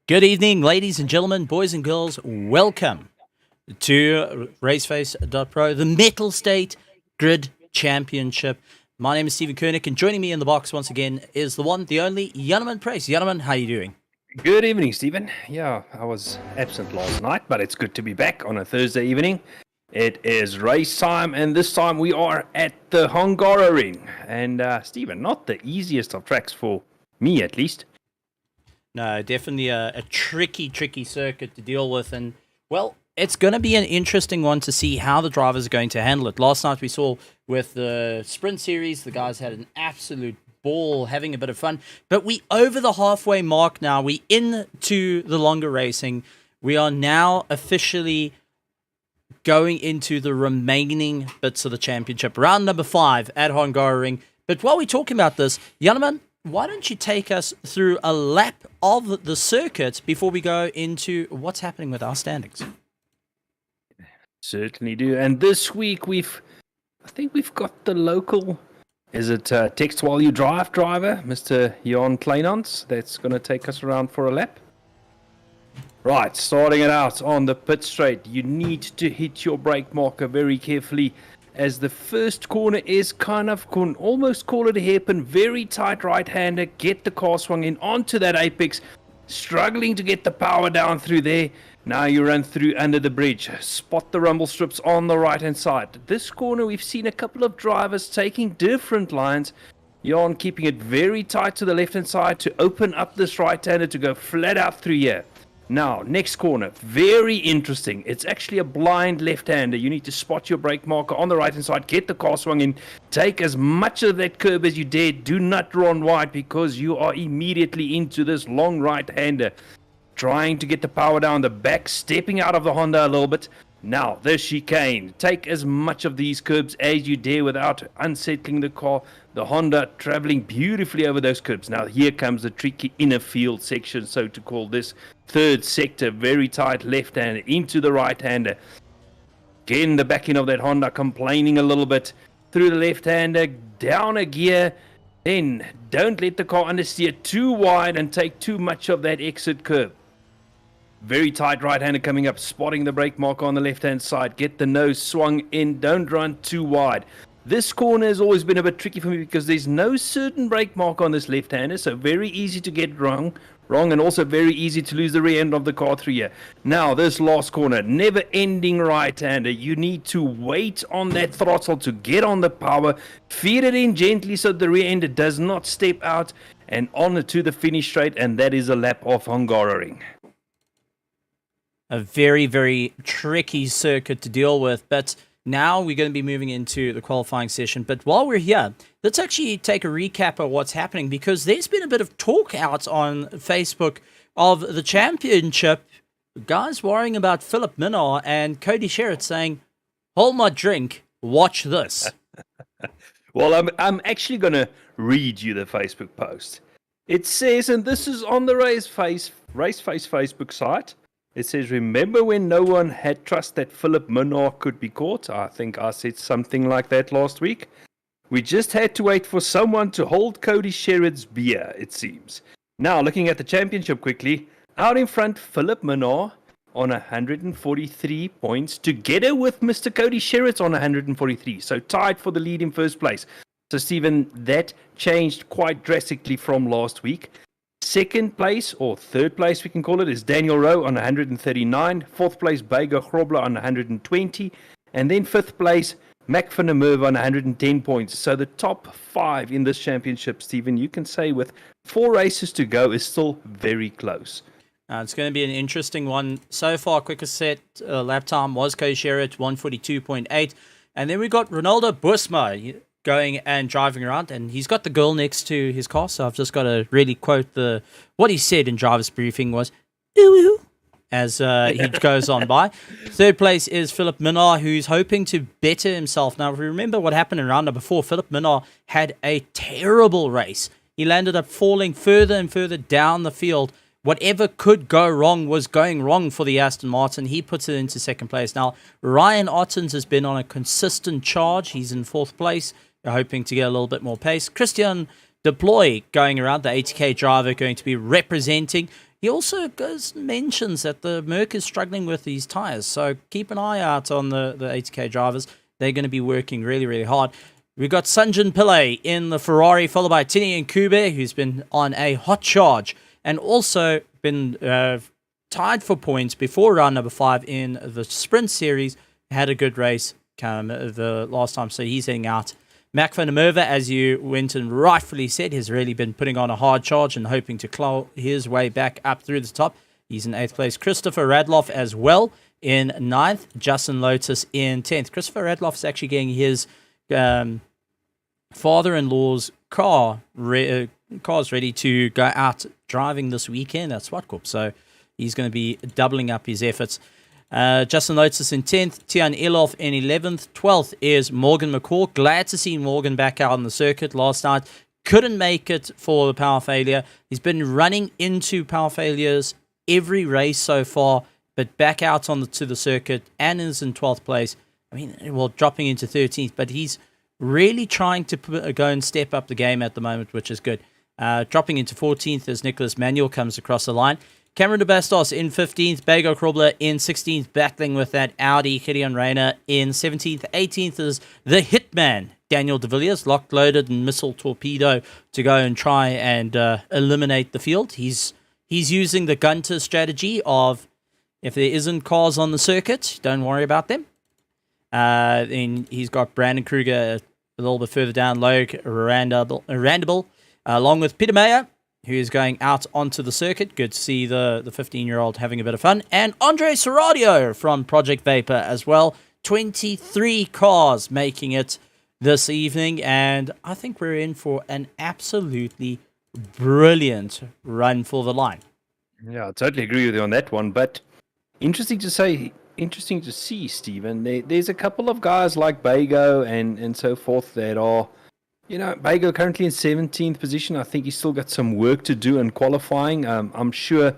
Good evening, ladies and gentlemen, boys and girls. Welcome to RaceFace.Pro, the Mettlestate Grid Championship. My name is Stephen Koenig, and joining me in the box once again is the one, the only, Janneman Price. Janneman, how are you doing? Good evening, Stephen. Yeah, I was absent last night, but it's good to be back on a Thursday evening. It is race time, and this time we are at the Hungaroring. And, Stephen, not the easiest of tracks for me, at least. No, definitely a tricky circuit to deal with. And, well, it's going to be an interesting one to see how the drivers are going to handle it. Last night we saw with the Sprint Series, the guys had an absolute ball, having a bit of fun. But we over the halfway mark now. We into the longer racing. We are now officially going into the remaining bits of the championship. Round number 5 at Hungaroring. But while we're talking about this, Janneman, why don't you take us through a lap of the circuit before we go into what's happening with our standings? Certainly do. And this week I think we've got the local, is it Text While You Drive driver, Mr. Jan Kleinans, that's going to take us around for a lap. Right, starting it out on the pit straight, you need to hit your brake marker very carefully, as the first corner is almost call it a hairpin, very tight right-hander, get the car swung in onto that apex, struggling to get the power down through there. Now you run through under the bridge, spot the rumble strips on the right-hand side. This corner we've seen a couple of drivers taking different lines. Jan keeping it very tight to the left-hand side to open up this right-hander to go flat out through here. Now, next corner, very interesting. It's actually a blind left-hander. You need to spot your brake marker on the right-hand side, get the car swung in, take as much of that curb as you dare. Do not run wide because you are immediately into this long right-hander. Trying to get the power down the back, stepping out of the Honda a little bit. Now, the chicane. Take as much of these curbs as you dare without unsettling the car. The Honda traveling beautifully over those curbs. Now, here comes the tricky inner field section, so to call this. Third sector, very tight left-hander into the right-hander. Again, the back end of that Honda complaining a little bit. Through the left-hander, down a gear. Then, don't let the car understeer too wide and take too much of that exit curb. Very tight right-hander coming up, spotting the brake marker on the left-hand side. Get the nose swung in, don't run too wide. This corner has always been a bit tricky for me because there's no certain brake marker on this left-hander, so very easy to get wrong, and also very easy to lose the rear end of the car through here. Now, this last corner, never-ending right-hander. You need to wait on that throttle to get on the power, feed it in gently so the rear end does not step out, and on to the finish straight, and that is a lap of Hungaroring. A very, very tricky circuit to deal with, but now we're going to be moving into the qualifying session. But while we're here, let's actually take a recap of what's happening, because there's been a bit of talk out on Facebook of the championship. Guys worrying about Philip Minnaar and Cody Sherritt saying, hold my drink, watch this. Well, I'm actually going to read you the Facebook post. It says, and this is on the RaceFace Facebook site, it says, remember when no one had trust that Philip Minnaar could be caught? I think I said something like that last week. We just had to wait for someone to hold Cody Sherritt's beer, it seems. Now, looking at the championship quickly, out in front, Philip Minnaar on 143 points, together with Mr. Cody Sherritt on 143. So tied for the lead in first place. So, Stephen, that changed quite drastically from last week. Second place, or third place we can call it, is Daniel Rowe on 139. Fourth place, Bega Grobler on 120. And then fifth place, Mac van der Merwe on 110 points. So the top 5 in this championship, Stephen, you can say with 4 races to go is still very close. It's going to be an interesting one. So far, quickest set lap time was Cody Sherritt, 142.8. And then we got Ronaldo Busma going and driving around, and he's got the girl next to his car, so I've just got to really quote what he said in driver's briefing was, ooh, as he goes on by. Third place is Philip Minnaar, who's hoping to better himself. Now, if we remember what happened in round number 4, Philip Minnaar had a terrible race. He landed up falling further and further down the field. Whatever could go wrong was going wrong for the Aston Martin. He puts it into second place. Now, Ryan Ottens has been on a consistent charge. He's in fourth place, hoping to get a little bit more pace. Christian Deploy going around, the ATK driver, going to be representing. he also mentions that the Merc is struggling with these tires. So keep an eye out on the 80k drivers. They're going to be working really, really hard. We've got Sunjin Pillay in the Ferrari, followed by Tinian Kube, who's been on a hot charge and also been tied for points before round number 5 in the sprint series. Had a good race the last time, so he's heading out. Mac van der Merwe, as you went and rightfully said, has really been putting on a hard charge and hoping to claw his way back up through the top. He's in 8th place. Christopher Radloff as well in 9th. Justin Lotus in 10th. Christopher Radloff is actually getting his father-in-law's car's ready to go out driving this weekend at Swartkorp. So he's going to be doubling up his efforts. Justin Lotus in 10th, Tian Elof in 11th. 12th is Morgan McCaw. Glad to see Morgan back out on the circuit last night. Couldn't make it for the power failure. He's been running into power failures every race so far, but back out to the circuit and is in 12th place. I mean, well, dropping into 13th, but he's really trying to go and step up the game at the moment, which is good. Dropping into 14th as Nicholas Manuel comes across the line. Cameron de Bastos in 15th, Bego Krobler in 16th, battling with that Audi. Gideon Rayner in 17th. 18th is the Hitman, Daniel de Villiers, locked, loaded, and missile torpedo to go and try and eliminate the field. He's using the Gunter strategy of, if there isn't cars on the circuit, don't worry about them. Then he's got Brandon Kruger a little bit further down, Loic Randable, along with Peter Mayer, who is going out onto the circuit. Good to see the 15-year-old having a bit of fun. And Andre Serradio from Project Vapor as well. 23 cars making it this evening. And I think we're in for an absolutely brilliant run for the line. Yeah, I totally agree with you on that one. But interesting to see, Stephen. There's a couple of guys like Bago and so forth that are, Bago currently in 17th position. I think he's still got some work to do in qualifying. I'm sure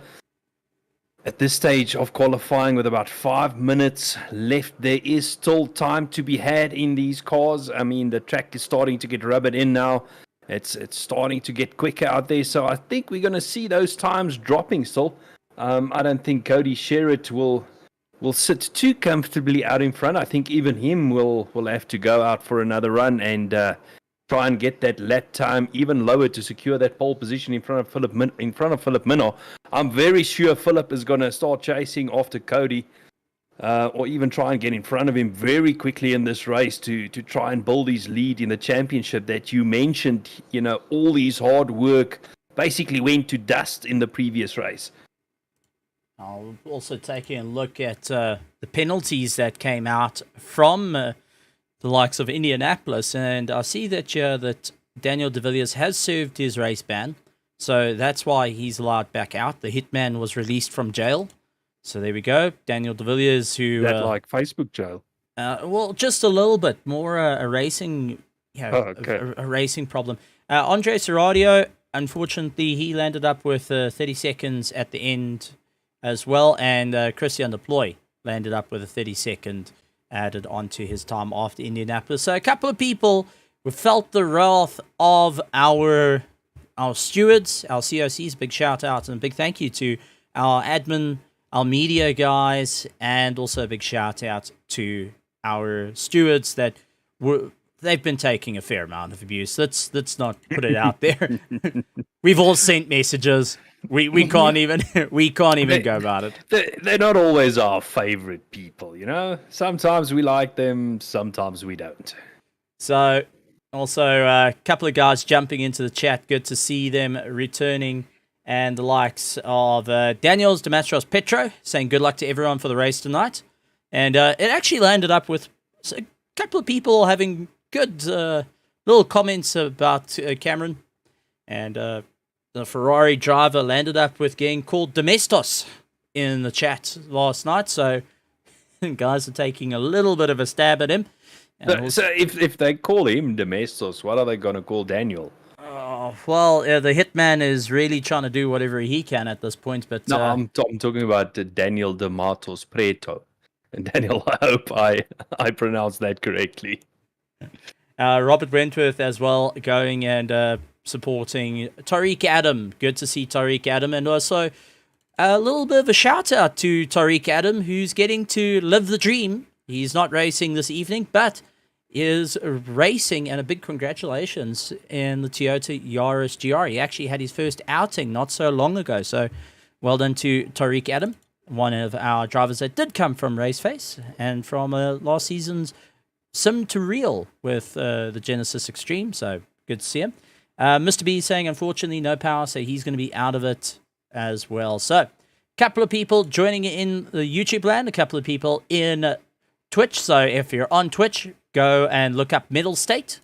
at this stage of qualifying with about 5 minutes left, there is still time to be had in these cars. I mean, the track is starting to get rubbered in now. It's starting to get quicker out there. So I think we're going to see those times dropping still. I don't think Cody Sherritt will sit too comfortably out in front. I think even him will have to go out for another run and try and get that lap time even lower to secure that pole position in front of Philip Minor. I'm very sure Philip is going to start chasing after Cody, or even try and get in front of him very quickly in this race to try and build his lead in the championship that you mentioned. All his hard work basically went to dust in the previous race. I'll also taking a look at the penalties that came out from the likes of Indianapolis, and I see that Daniel de Villiers has served his race ban, so that's why he's allowed back out. The Hitman was released from jail, so there we go. Daniel de Villiers, who like Facebook jail? Well, just a little bit more a racing, a racing problem. Andre Serradio, unfortunately, he landed up with 30 seconds at the end as well, and Christian Deploy landed up with a 30-second added onto his time after Indianapolis. So a couple of people who felt the wrath of our stewards, our COCs. Big shout out and a big thank you to our admin, our media guys, and also a big shout out to our stewards that they've been taking a fair amount of abuse. Let's not put it out there. We've all sent messages. We can't even go about it. They're not always our favorite people, Sometimes we like them, sometimes we don't. So, also a couple of guys jumping into the chat. Good to see them returning, and the likes of Daniels Dematros Petro saying good luck to everyone for the race tonight. And it actually landed up with a couple of people having good little comments about Cameron, and the Ferrari driver landed up with getting called Domestos in the chat last night, so guys are taking a little bit of a stab at him. So if they call him Domestos, what are they going to call Daniel? Well, the Hitman is really trying to do whatever he can at this point. But no, I'm talking about Daniel de Matos Preto. And Daniel, I hope I pronounced that correctly. Robert Wentworth as well going and supporting Tariq Adam. Good to see Tariq Adam. And also a little bit of a shout out to Tariq Adam, who's getting to live the dream. He's not racing this evening, but is racing, and a big congratulations in the Toyota Yaris GR. He actually had his first outing not so long ago, so well done to Tariq Adam, one of our drivers that did come from RaceFace and from last season's Sim to Real with the Genesis Extreme, so good to see him. Mr. B saying, unfortunately, no power, so he's going to be out of it as well. So, a couple of people joining in the YouTube land, a couple of people in Twitch. So, if you're on Twitch, go and look up Mettlestate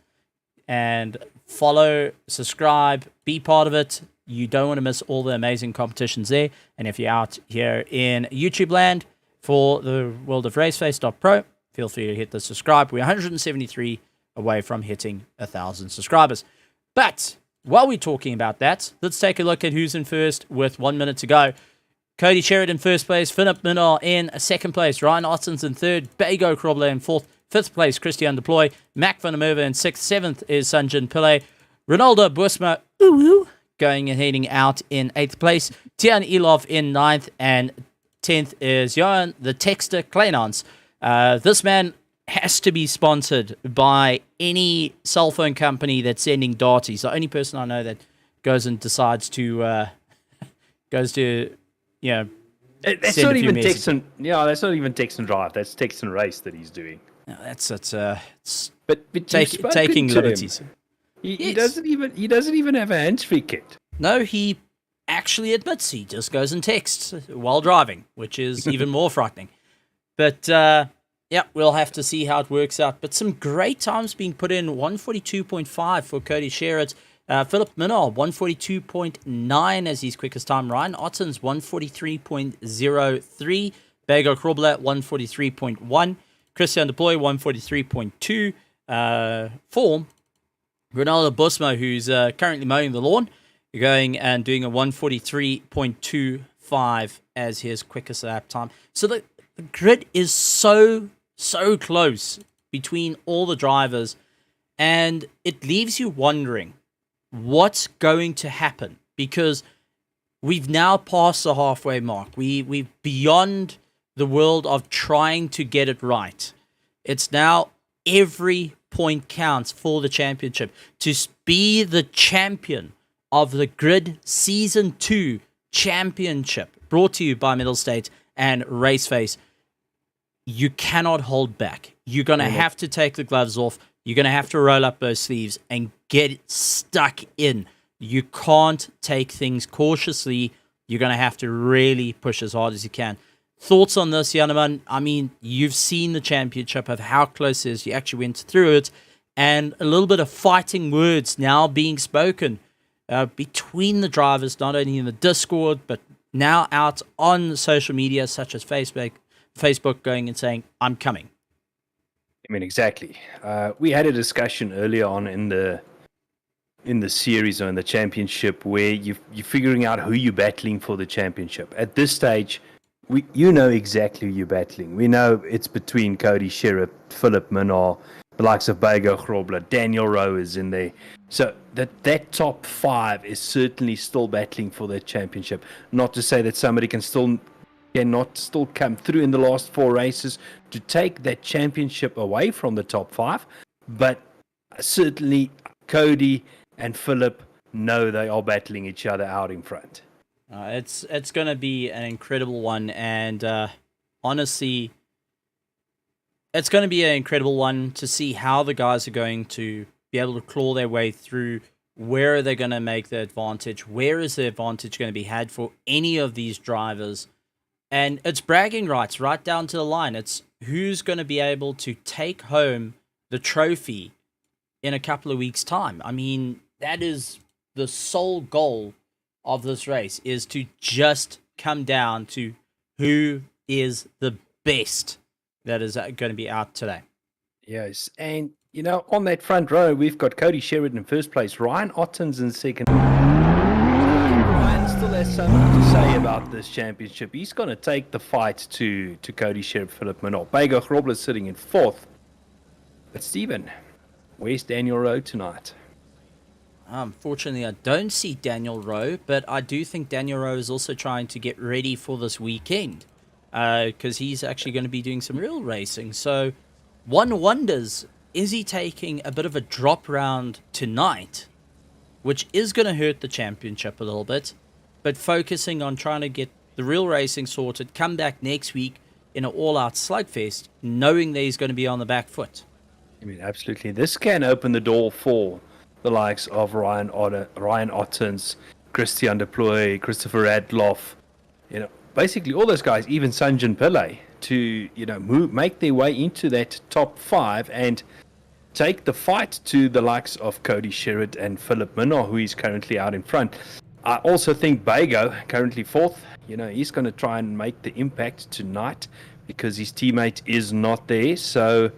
and follow, subscribe, be part of it. You don't want to miss all the amazing competitions there. And if you're out here in YouTube land for the world of RaceFace.Pro, feel free to hit the subscribe. We're 173 away from hitting 1,000 subscribers. But while we're talking about that, let's take a look at who's in first with 1 minute to go. Cody Sherritt in first place, Philip Minnar in second place, Ryan Ottens in third, Bago Krobler in fourth, fifth place, Christian Deploy, Mac van der Merwe in sixth, seventh is Sanjin Pillay, Ronaldo Busma going and heading out in eighth place, Tian Ilov in ninth, and 10th is Johan the Texter Kleinans. This man has to be sponsored by any cell phone company that's sending data. He's the only person I know that goes and decides to that's not even text and that's not even text and drive. That's text and race that he's doing. No, it's but taking liberties. He doesn't even have a hands-free kit. No, he actually admits he just goes and texts while driving, which is even more frightening. But we'll have to see how it works out. But some great times being put in. 142.5 for Cody Sherritt. Philip Minnar, 142.9 as his quickest time. Ryan Ottens, 143.03. Bago Krobler, 143.1. Christian Deploy, 143.2. For Ronaldo Busmo, who's currently mowing the lawn, going and doing a 143.25 as his quickest lap time. So the grid is so close between all the drivers, and it leaves you wondering what's going to happen, because we've now passed the halfway mark. We've beyond the world of trying to get it right. It's now every point counts for the championship. To be the champion of the Grid Season 2 Championship, brought to you by Mettlestate and RaceFace, you cannot hold back. You're going to have to take the gloves off. You're going to have to roll up those sleeves and get stuck in. You can't take things cautiously. You're going to have to really push as hard as you can. Thoughts on this, Janeman? I mean, you've seen the championship of how close it is. You actually went through it, and a little bit of fighting words now being spoken between the drivers, not only in the Discord, but now out on social media such as Facebook going and saying, I'm coming. I mean, exactly. We had a discussion earlier on in the series or in the championship where you're figuring out who you're battling for the championship. At this stage, you know exactly who you're battling. We know it's between Cody Sherritt, Philip Minnar, the likes of Bago Krobler, Daniel Rowe is in there. So that top five is certainly still battling for that championship. Not to say that somebody cannot still come through in the last four races to take that championship away from the top five, but certainly Cody and Philip know they are battling each other out in front. It's going to be an incredible one, and honestly, it's going to be an incredible one to see how the guys are going to be able to claw their way through. Where are they going to make the advantage? Where is the advantage going to be had for any of these drivers? And it's bragging rights right down to the line. It's who's going to be able to take home the trophy in a couple of weeks' time. I mean, that is the sole goal of this race, is to just come down to who is the best that is going to be out today. Yes, and on that front row, we've got Cody Sherritt in first place, Ryan Ottens in second. Ryan still has something to say about this championship. He's going to take the fight to Cody Sherritt, Philip Minnar. Bago Krobler sitting in fourth. But Stephen, where's Daniel Rowe tonight? Unfortunately, I don't see Daniel Rowe, but I do think Daniel Rowe is also trying to get ready for this weekend because he's actually going to be doing some real racing. So one wonders, is he taking a bit of a drop round tonight, which is going to hurt the championship a little bit, but focusing on trying to get the real racing sorted, come back next week in an all-out slugfest, knowing that he's going to be on the back foot? I mean, absolutely. This can open the door for the likes of Ryan Ottens, Christian Deploy, Christopher Radloff, basically all those guys, even Sanjan Pillay, to, make their way into that top 5 and take the fight to the likes of Cody Sherritt and Philip Minor, who is currently out in front. I also think Bago, currently 4th, he's going to try and make the impact tonight because his teammate is not there. So,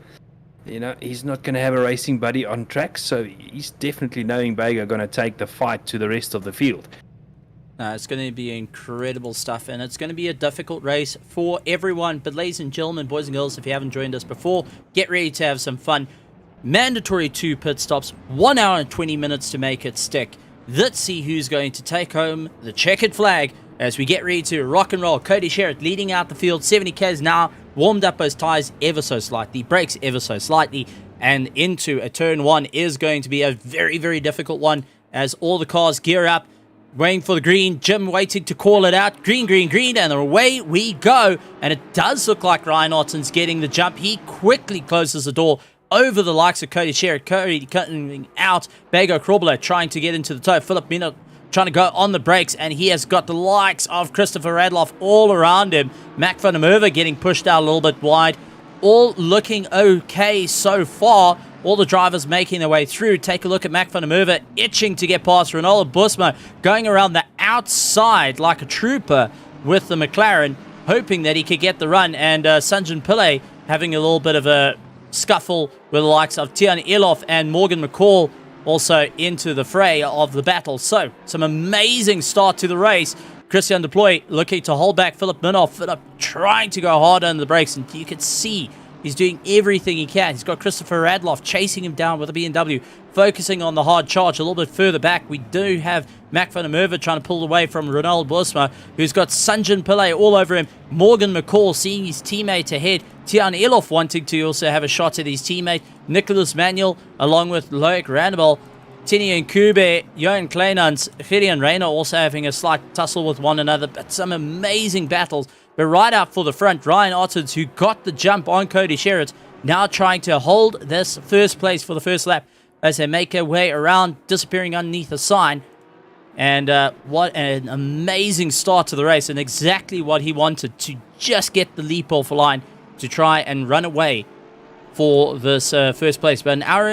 he's not going to have a racing buddy on track. So he's definitely knowing Bago going to take the fight to the rest of the field. It's going to be incredible stuff, and it's going to be a difficult race for everyone. But ladies and gentlemen, boys and girls, if you haven't joined us before, get ready to have some fun. Mandatory 2 pit stops, 1 hour and 20 minutes to make it stick. Let's see who's going to take home the checkered flag as we get ready to rock and roll. Cody Sherritt leading out the field, 70 k's now, warmed up those tyres ever so slightly, brakes ever so slightly, and into a turn 1 is going to be a very, very difficult one as all the cars gear up, waiting for the green. Jim waiting to call it out. Green, green, green, and away we go. And it does look like Ryan Otten's getting the jump. He quickly closes the door over the likes of Cody Sherritt. Cody cutting out. Bago Krobler trying to get into the toe. Philip Minor trying to go on the brakes, and he has got the likes of Christopher Radloff all around him. Mac van der Merwe getting pushed out a little bit wide. All looking okay so far. All the drivers making their way through. Take a look at Mac van der Merwe itching to get past Ronaldo Busma, going around the outside like a trooper with the McLaren, hoping that he could get the run. And Sanjan Pillay having a little bit of a scuffle with the likes of Tian Elof and Morgan McCall also into the fray of the battle. So, some amazing start to the race. Christian Deploy looking to hold back Philip Minor. Philip trying to go hard under the brakes, and you can see he's doing everything he can. He's got Christopher Radloff chasing him down with a BMW, focusing on the hard charge a little bit further back. We do have Mac van der Merwe trying to pull away from Ronald Bosma, who's got Sanjan Pillay all over him. Morgan McCall seeing his teammate ahead. Tian Elof wanting to also have a shot at his teammate. Nicholas Manuel, along with Loic Randable, Tini Nkube, Johan Kleinans, Gideon Reyna also having a slight tussle with one another, but some amazing battles. But right out for the front, Ryan Ottens, who got the jump on Cody Sherritt, now trying to hold this first place for the first lap as they make their way around, disappearing underneath the sign. And what an amazing start to the race, and exactly what he wanted, to just get the leap off the line to try and run away for this first place. But an hour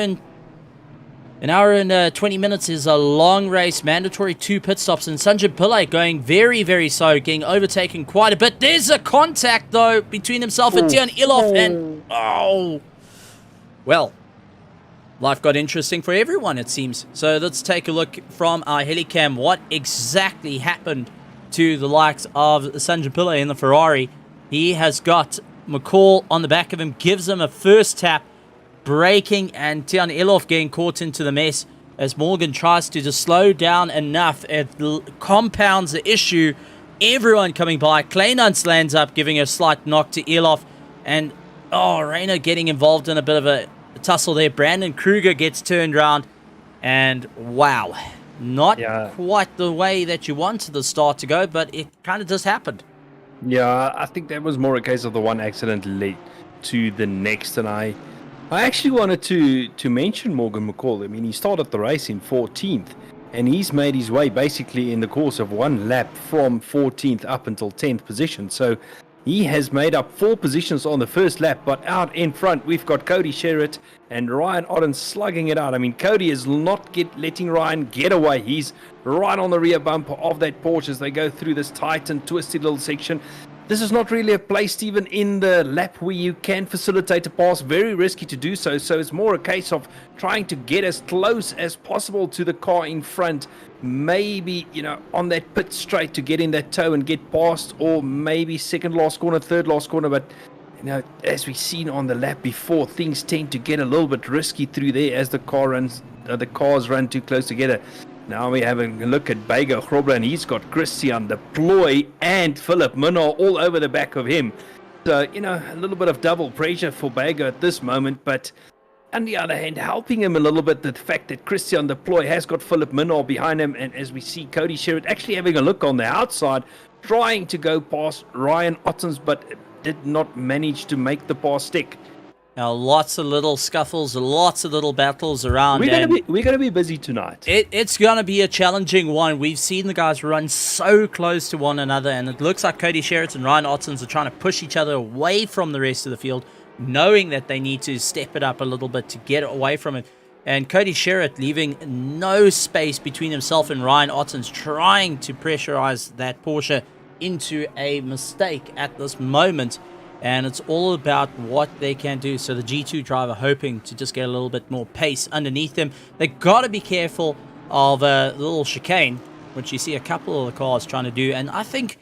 and 20 minutes is a long race. Mandatory 2 pit stops, and Sanjay Pillay going very, very slow, getting overtaken quite a bit. There's a contact, though, between himself and Tian Elof, and well, life got interesting for everyone, it seems. So let's take a look from our helicam what exactly happened to the likes of Sanjay Pillay in the Ferrari. He has got McCall on the back of him, gives him a first tap, braking, and Tian Elof getting caught into the mess as Morgan tries to just slow down enough. It compounds the issue. Everyone coming by. Kleinans lands up, giving a slight knock to Elof, and Reyna getting involved in a bit of a tussle there. Brandon Kruger gets turned around, and wow, not quite the way that you wanted the start to go, but it kind of just happened. Yeah, I think that was more a case of the one accident led to the next, and I actually wanted to mention Morgan McCall. I mean, he started the race in 14th, and he's made his way basically in the course of one lap from 14th up until 10th position. So he has made up 4 positions on the first lap, but out in front, we've got Cody Sherritt and Ryan Otten slugging it out. I mean, Cody is not letting Ryan get away. He's right on the rear bumper of that Porsche as they go through this tight and twisted little section. This is not really a place even in the lap where you can facilitate a pass. Very risky to do so. So it's more a case of trying to get as close as possible to the car in front. Maybe, on that pit straight to get in that toe and get past, or maybe second last corner, third last corner. But, as we've seen on the lap before, things tend to get a little bit risky through there as the car runs the cars run too close together. Now we're having a look at Bego Grobler, and he's got Christian De Ploy and Philip Minnaar all over the back of him. So, a little bit of double pressure for Bego at this moment, but on the other hand, helping him a little bit, the fact that Christian De Ploy has got Philip Minnaar behind him, and as we see Cody Sherritt actually having a look on the outside, trying to go past Ryan Ottens, but did not manage to make the pass stick. Now, lots of little scuffles, lots of little battles around. We're gonna be busy tonight. It's gonna be a challenging one. We've seen the guys run so close to one another, and it looks like Cody Sherritt and Ryan Ottens are trying to push each other away from the rest of the field, knowing that they need to step it up a little bit to get away from it. And Cody Sherritt leaving no space between himself and Ryan Ottens, trying to pressurize that Porsche into a mistake at this moment. And it's all about what they can do. So the G2 driver hoping to just get a little bit more pace underneath them. They got to be careful of a little chicane, which you see a couple of the cars trying to do. And I think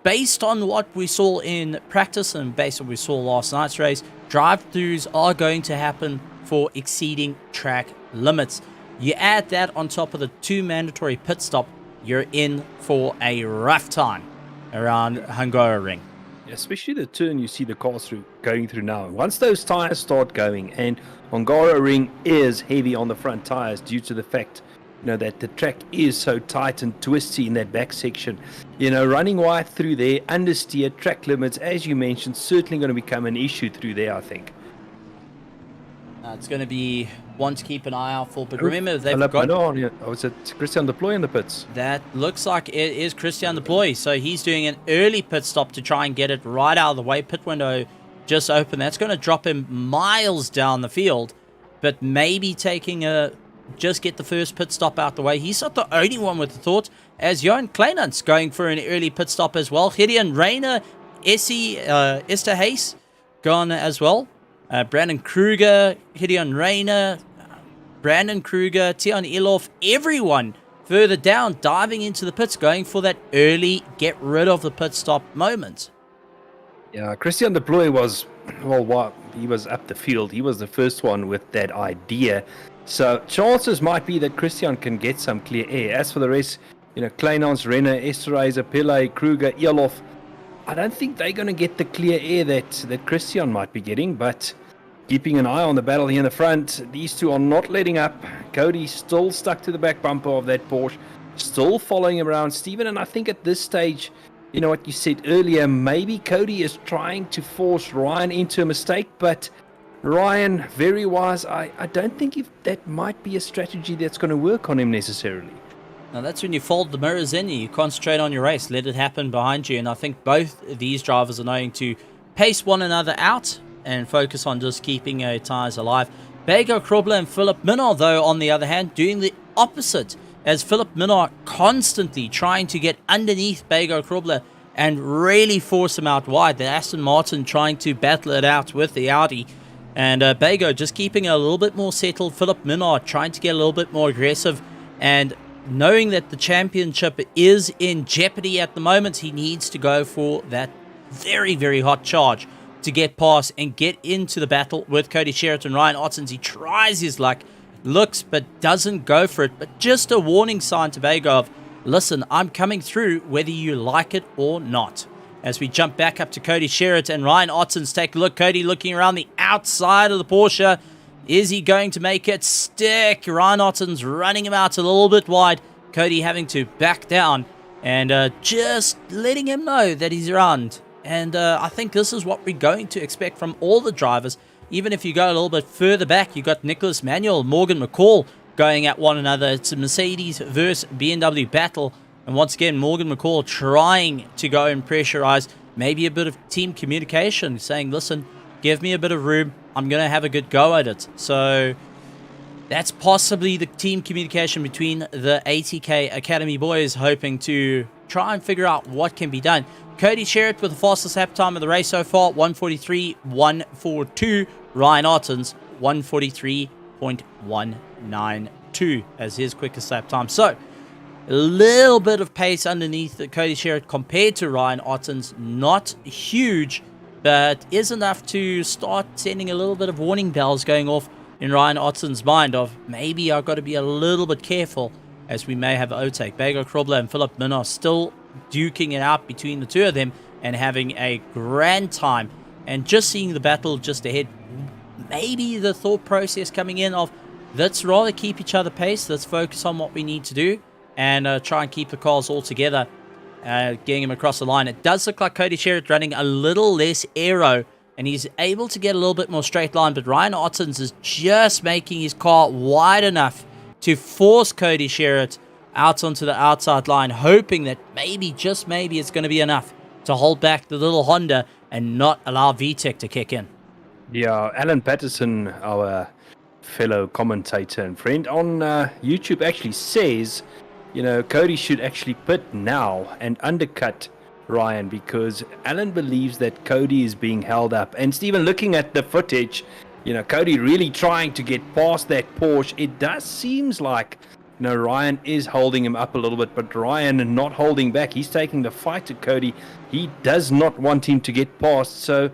based on what we saw in practice and based on what we saw last night's race, drive-throughs are going to happen for exceeding track limits. You add that on top of the 2 mandatory pit stop, you're in for a rough time around Hungaroring. Especially the turn you see the cars going through now. Once those tires start going, and Hungaroring is heavy on the front tires due to the fact that the track is so tight and twisty in that back section. Running wide through there, understeer, track limits, as you mentioned, certainly going to become an issue through there, I think. It's going to be one to keep an eye out for. But remember, they've got... Was it Christian De Ploy in the pits? That looks like it is Christian De Ploy. So he's doing an early pit stop to try and get it right out of the way. Pit window just open. That's going to drop him miles down the field. But maybe taking just get the first pit stop out the way. He's not the only one with the thought, as Johan Kleinant's going for an early pit stop as well. Gideon Rayner, Esther Hayes gone as well. Brandon Kruger, Gideon Rayner, Brandon Kruger, Tion Elof, everyone further down, diving into the pits, going for that early get rid of the pit stop moment. Yeah, Christian De Ploy was, he was up the field. He was the first one with that idea. So chances might be that Christian can get some clear air. As for the rest, Kleinans, Renner, Esterhazy, Pillay, Kruger, Elof, I don't think they're going to get the clear air that Christian might be getting, but keeping an eye on the battle here in the front, these two are not letting up. Cody still stuck to the back bumper of that Porsche, still following him around. Stephen, and I think at this stage, what you said earlier, maybe Cody is trying to force Ryan into a mistake, but Ryan, very wise, I don't think if that might be a strategy that's going to work on him necessarily. Now that's when you fold the mirrors in, you concentrate on your race, let it happen behind you, and I think both these drivers are going to pace one another out and focus on just keeping tires alive. Bego Grobler and Philip Minnaar, though, on the other hand, doing the opposite, as Philip Minnaar constantly trying to get underneath Bego Grobler and really force him out wide. The Aston Martin trying to battle it out with the Audi, and Bego just keeping a little bit more settled. Philip Minnaar trying to get a little bit more aggressive, and knowing that the championship is in jeopardy at the moment, he needs to go for that very, very hot charge to get past and get into the battle with Cody Sherritt and Ryan Ottens. He tries his luck, looks, but doesn't go for it. But just a warning sign to Bego of, listen, I'm coming through whether you like it or not. As we jump back up to Cody Sherritt and Ryan Ottens, take a look. Cody looking around the outside of the Porsche. Is he going to make it stick? Ryan Ottens running him out a little bit wide. Cody having to back down and just letting him know that he's around. And I think this is what we're going to expect from all the drivers. Even if you go a little bit further back, you've got Nicholas Manuel, Morgan McCall going at one another. It's a Mercedes versus BMW battle. And once again, Morgan McCall trying to go and pressurize, maybe a bit of team communication, saying, listen, give me a bit of room. I'm going to have a good go at it. So that's possibly the team communication between the ATK Academy boys, hoping to try and figure out what can be done. Cody Sherritt with the fastest lap time of the race so far, 1:43.142. Ryan Ottens, 1:43.192 as his quickest lap time. So a little bit of pace underneath Cody Sherritt compared to Ryan Ottens. Not huge, but is enough to start sending a little bit of warning bells going off in Ryan Otten's mind of maybe I've got to be a little bit careful as we may have an O-take. Bego Krobler and Philip Minos still duking it out between the two of them and having a grand time. And just seeing the battle just ahead, maybe the thought process coming in of let's rather keep each other pace, let's focus on what we need to do and try and keep the cars all together, getting him across the line. It does look like Cody Sherritt running a little less aero and he's able to get a little bit more straight line, but Ryan Ottens is just making his car wide enough to force Cody Sherritt out onto the outside line, hoping that maybe, just maybe, it's going to be enough to hold back the little Honda and not allow VTEC to kick in. Yeah, Alan Patterson, our fellow commentator and friend on YouTube, actually says, Cody should actually pit now and undercut Ryan, because Alan believes that Cody is being held up. And Stephen, looking at the footage, Cody really trying to get past that Porsche. It does seems like Ryan is holding him up a little bit, but Ryan not holding back. He's taking the fight to Cody. He does not want him to get past. So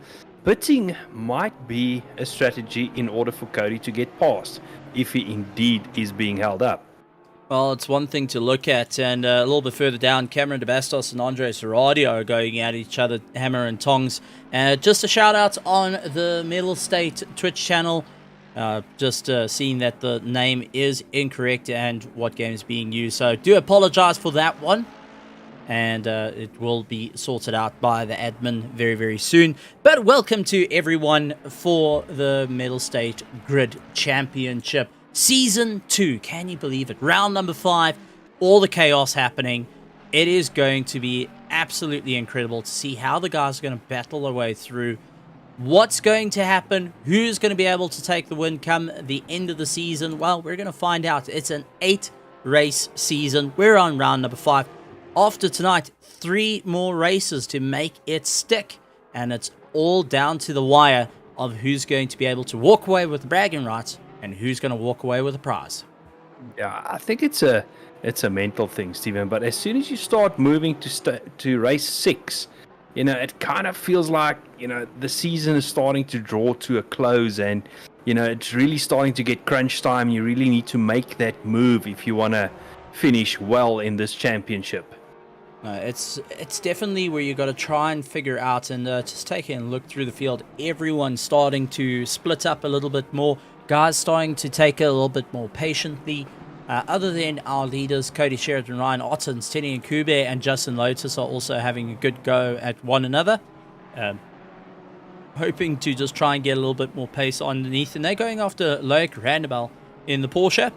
pitting might be a strategy in order for Cody to get past, if he indeed is being held up. Well, it's one thing to look at, and a little bit further down, Cameron DeBastos and Andres Serradio are going at each other, hammer and tongs. Just a shout out on the Mettlestate Twitch channel. Just seeing that the name is incorrect and what game is being used. So do apologize for that one. And it will be sorted out by the admin very, very soon. But welcome to everyone for the Mettlestate Grid Championship. Season 2, can you believe it? Round number 5, all the chaos happening. It is going to be absolutely incredible to see how the guys are going to battle their way through. What's going to happen? Who's going to be able to take the win come the end of the season? Well, we're going to find out. It's an 8-race season. We're on round number 5. After tonight, 3 more races to make it stick. And it's all down to the wire of who's going to be able to walk away with the bragging rights and who's going to walk away with a prize. Yeah, I think it's a mental thing, Stephen. But as soon as you start moving to race 6, it kind of feels like the season is starting to draw to a close, and it's really starting to get crunch time. You really need to make that move if you want to finish well in this championship. It's definitely where you got to try and figure out, and just taking a look through the field, everyone's starting to split up a little bit more. Guys starting to take it a little bit more patiently. Other than our leaders, Cody Sherritt and Ryan Ottens, Tenny and Kube and Justin Lotus are also having a good go at one another. Hoping to just try and get a little bit more pace underneath. And they're going after Loic Randabel in the Porsche.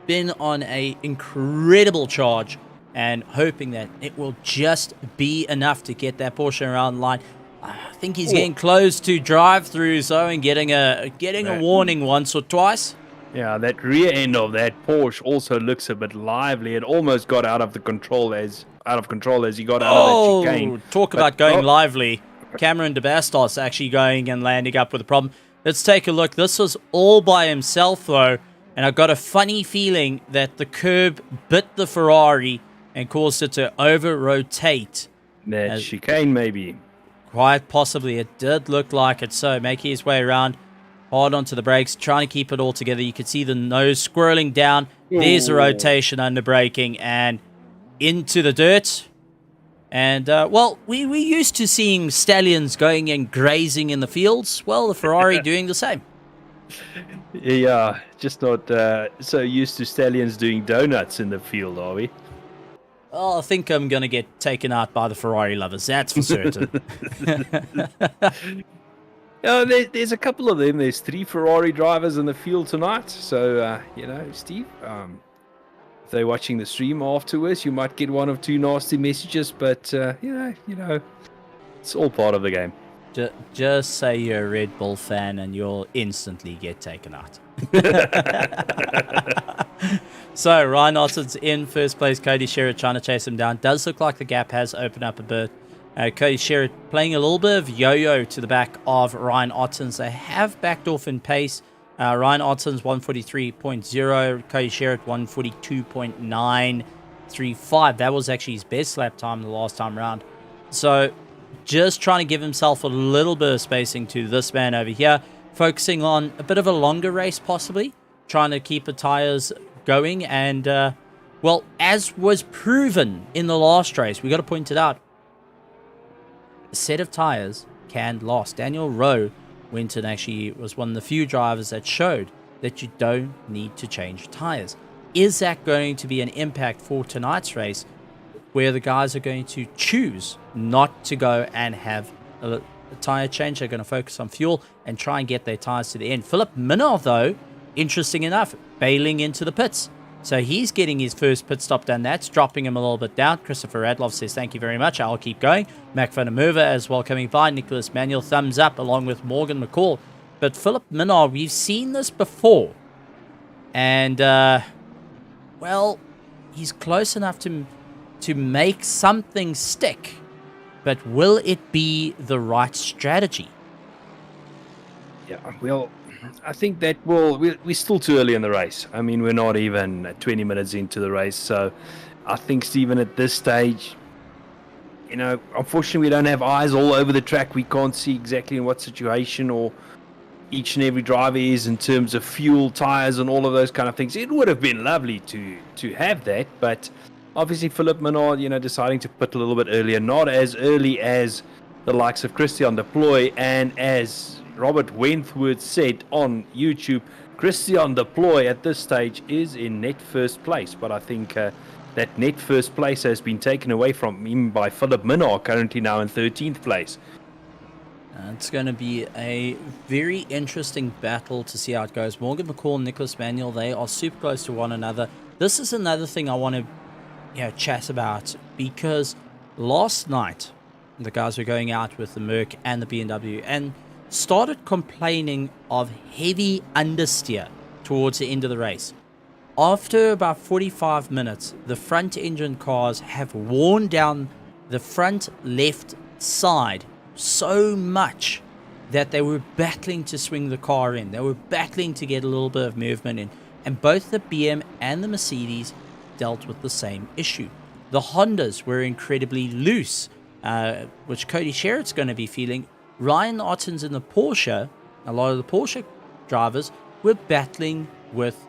Been on a incredible charge and hoping that it will just be enough to get that Porsche around the line. I think he's getting close to drive-through zone and getting a warning once or twice. Yeah, that rear end of that Porsche also looks a bit lively. It almost got out of control as he got out of that chicane. Talk about going lively. Cameron DeBastos actually going and landing up with a problem. Let's take a look. This was all by himself, though, and I got a funny feeling that the curb bit the Ferrari and caused it to over-rotate. That chicane, maybe. Quite possibly. It did look like it. So making his way around, hard onto the brakes, trying to keep it all together. You can see the nose squirreling down. Ooh. There's a rotation under braking and into the dirt. And, well, we used to seeing stallions going and grazing in the fields. Well, the Ferrari doing the same. Yeah, just not so used to stallions doing donuts in the field, are we? Oh, I think I'm going to get taken out by the Ferrari lovers. That's for certain. There's a couple of them. There's 3 Ferrari drivers in the field tonight. So, Steve, if they're watching the stream afterwards, you might get 1 or 2 nasty messages. But, it's all part of the game. Just say you're a Red Bull fan and you'll instantly get taken out. So, Ryan Otten's in first place. Cody Sherritt trying to chase him down. Does look like the gap has opened up a bit. Cody Sherritt playing a little bit of yo-yo to the back of Ryan Ottens. They have backed off in pace. Ryan Ottens 143.0. Cody Sherritt 142.935. That was actually his best lap time the last time around. So, just trying to give himself a little bit of spacing to this man over here. focusing on a bit of a longer race possibly, trying to keep the tires going. And, well, as was proven in the last race, we got to point it out, a set of tires can last. Daniel Rowe went and actually was one of the few drivers that showed that you don't need to change tires. Is that going to be an impact for tonight's race, where the guys are going to choose not to go and have a tire change? They're going to focus on fuel and try and get their tires to the end. Philip Minnaar, though, interesting enough, bailing into the pits. So he's getting his first pit stop done. That's dropping him a little bit down. Christopher Radloff says, thank you very much. I'll keep going. Mac van der Merwe as well coming by. Nicholas Manuel, thumbs up, along with Morgan McCall. But Philip Minnaar, we've seen this before. And, well, he's close enough to make something stick. But will it be the right strategy? Yeah, well, I think that we're still too early in the race. I mean, we're not even 20 minutes into the race. So I think, Stephen, at this stage, unfortunately, we don't have eyes all over the track. We can't see exactly in what situation or each and every driver is in terms of fuel, tires, and all of those kind of things. It would have been lovely to have that, but obviously Philip Minnaar, deciding to put a little bit earlier, not as early as the likes of Christian de Ploy, and as Robert Wentworth said on YouTube, Christian de Ploy at this stage is in net first place, but I think that net first place has been taken away from him by Philip Minnaar, currently now in 13th place. It's going to be a very interesting battle to see how it goes. Morgan McCall and Nicholas Manuel, they are super close to one another. This is another thing I want to chat about, because last night the guys were going out with the Merc and the BMW and started complaining of heavy understeer towards the end of the race. After about 45 minutes, the front engine cars have worn down the front left side so much that they were battling to swing the car in. They were battling to get a little bit of movement in. And both the BM and the Mercedes dealt with the same issue. The Hondas were incredibly loose, which Cody Sherritt's going to be feeling. Ryan Ottens in the Porsche, a lot of the Porsche drivers were battling with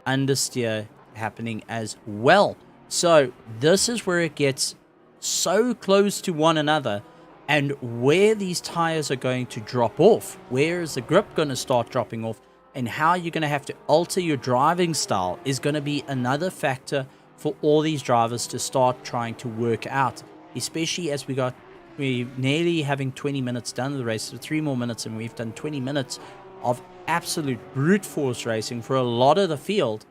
understeer happening as well. So this is where it gets so close to one another, and where these tires are going to drop off. Where is the grip going to start dropping off, and how you're going to have to alter your driving style is going to be another factor for all these drivers to start trying to work out, especially as we're nearly having 20 minutes done of the race, so 3 more minutes, and we've done 20 minutes of absolute brute force racing for a lot of the field.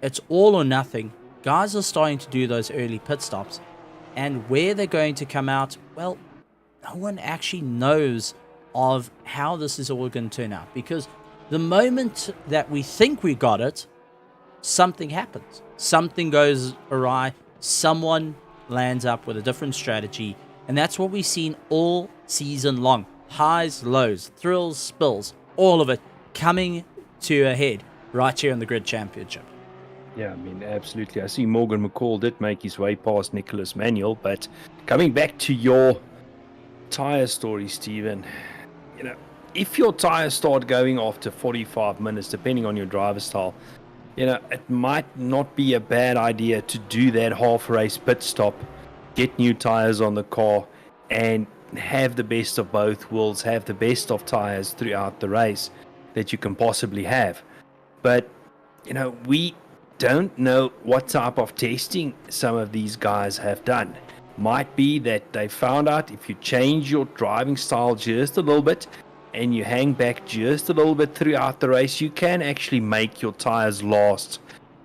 It's all or nothing. Guys are starting to do those early pit stops, and where they're going to come out, well, no one actually knows of how this is all going to turn out, because the moment that we think we got it, something happens. Something goes awry. Someone lands up with a different strategy, and that's what we've seen all season long. Highs, lows, thrills, spills, all of it coming to a head right here in the Grid Championship. Yeah, I mean, absolutely. I see Morgan McCall did make his way past Nicholas Manuel, but coming back to your tire story, Stephen, if your tires start going after 45 minutes, depending on your driver style, it might not be a bad idea to do that half race pit stop, get new tires on the car, and have the best of both worlds, have the best of tires throughout the race that you can possibly have. But, we don't know what type of testing some of these guys have done. Might be that they found out if you change your driving style just a little bit and you hang back just a little bit throughout the race, you can actually make your tires last,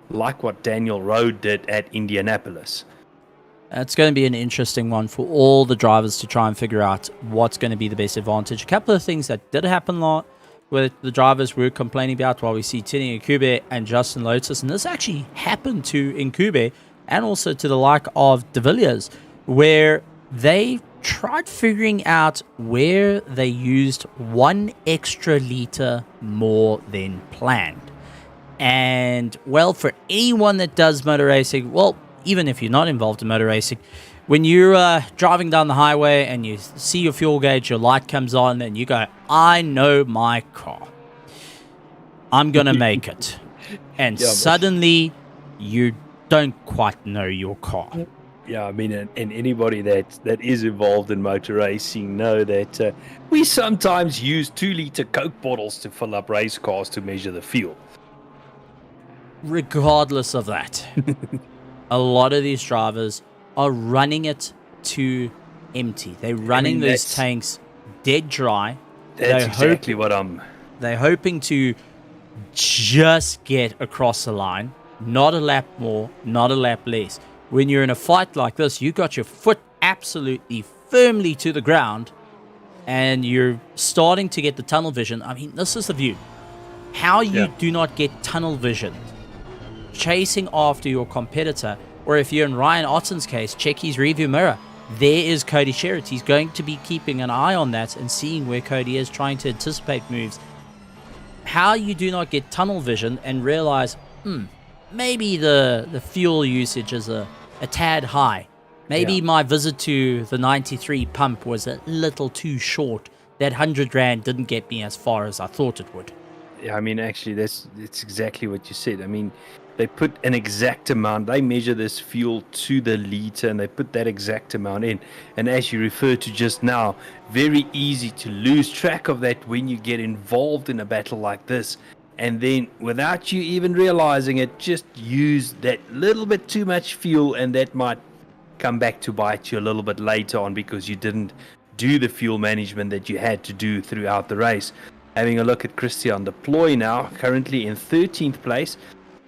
like what Daniel Rowe did at Indianapolis. It's going to be an interesting one for all the drivers to try and figure out what's going to be the best advantage. A couple of things that did happen where the drivers were complaining about, while we see Tini Incube and Justin Lotus, and this actually happened to Incube and also to the like of De Villiers, where they tried figuring out where they used 1 extra liter more than planned. And, well, for anyone that does motor racing, well, even if you're not involved in motor racing, When you're driving down the highway and you see your fuel gauge, your light comes on, and you go, I know my car. I'm going to make it. And suddenly, you don't quite know your car. Yeah, I mean, and anybody that is involved in motor racing know that we sometimes use 2-liter Coke bottles to fill up race cars to measure the fuel. Regardless of that, a lot of these drivers are running it to empty. They're running those tanks dead dry. That's exactly what I'm... They're hoping to just get across the line, not a lap more, not a lap less. When you're in a fight like this, you got your foot absolutely firmly to the ground, and you're starting to get the tunnel vision. I mean, this is the view. How you do not get tunnel vision chasing after your competitor, or if you're in Ryan Otten's case, check his rearview mirror. There is Cody Sherritt. He's going to be keeping an eye on that and seeing where Cody is, trying to anticipate moves. How you do not get tunnel vision and realize, maybe the fuel usage is a tad high. Maybe my visit to the 93 pump was a little too short. That 100 Rand didn't get me as far as I thought it would. Yeah, I mean, actually, it's exactly what you said. I mean, they put an exact amount. They measure this fuel to the liter, and they put that exact amount in. And as you referred to just now, very easy to lose track of that when you get involved in a battle like this. And then, without you even realizing it, just use that little bit too much fuel, and that might come back to bite you a little bit later on because you didn't do the fuel management that you had to do throughout the race. Having a look at Christian Deploy now, currently in 13th place.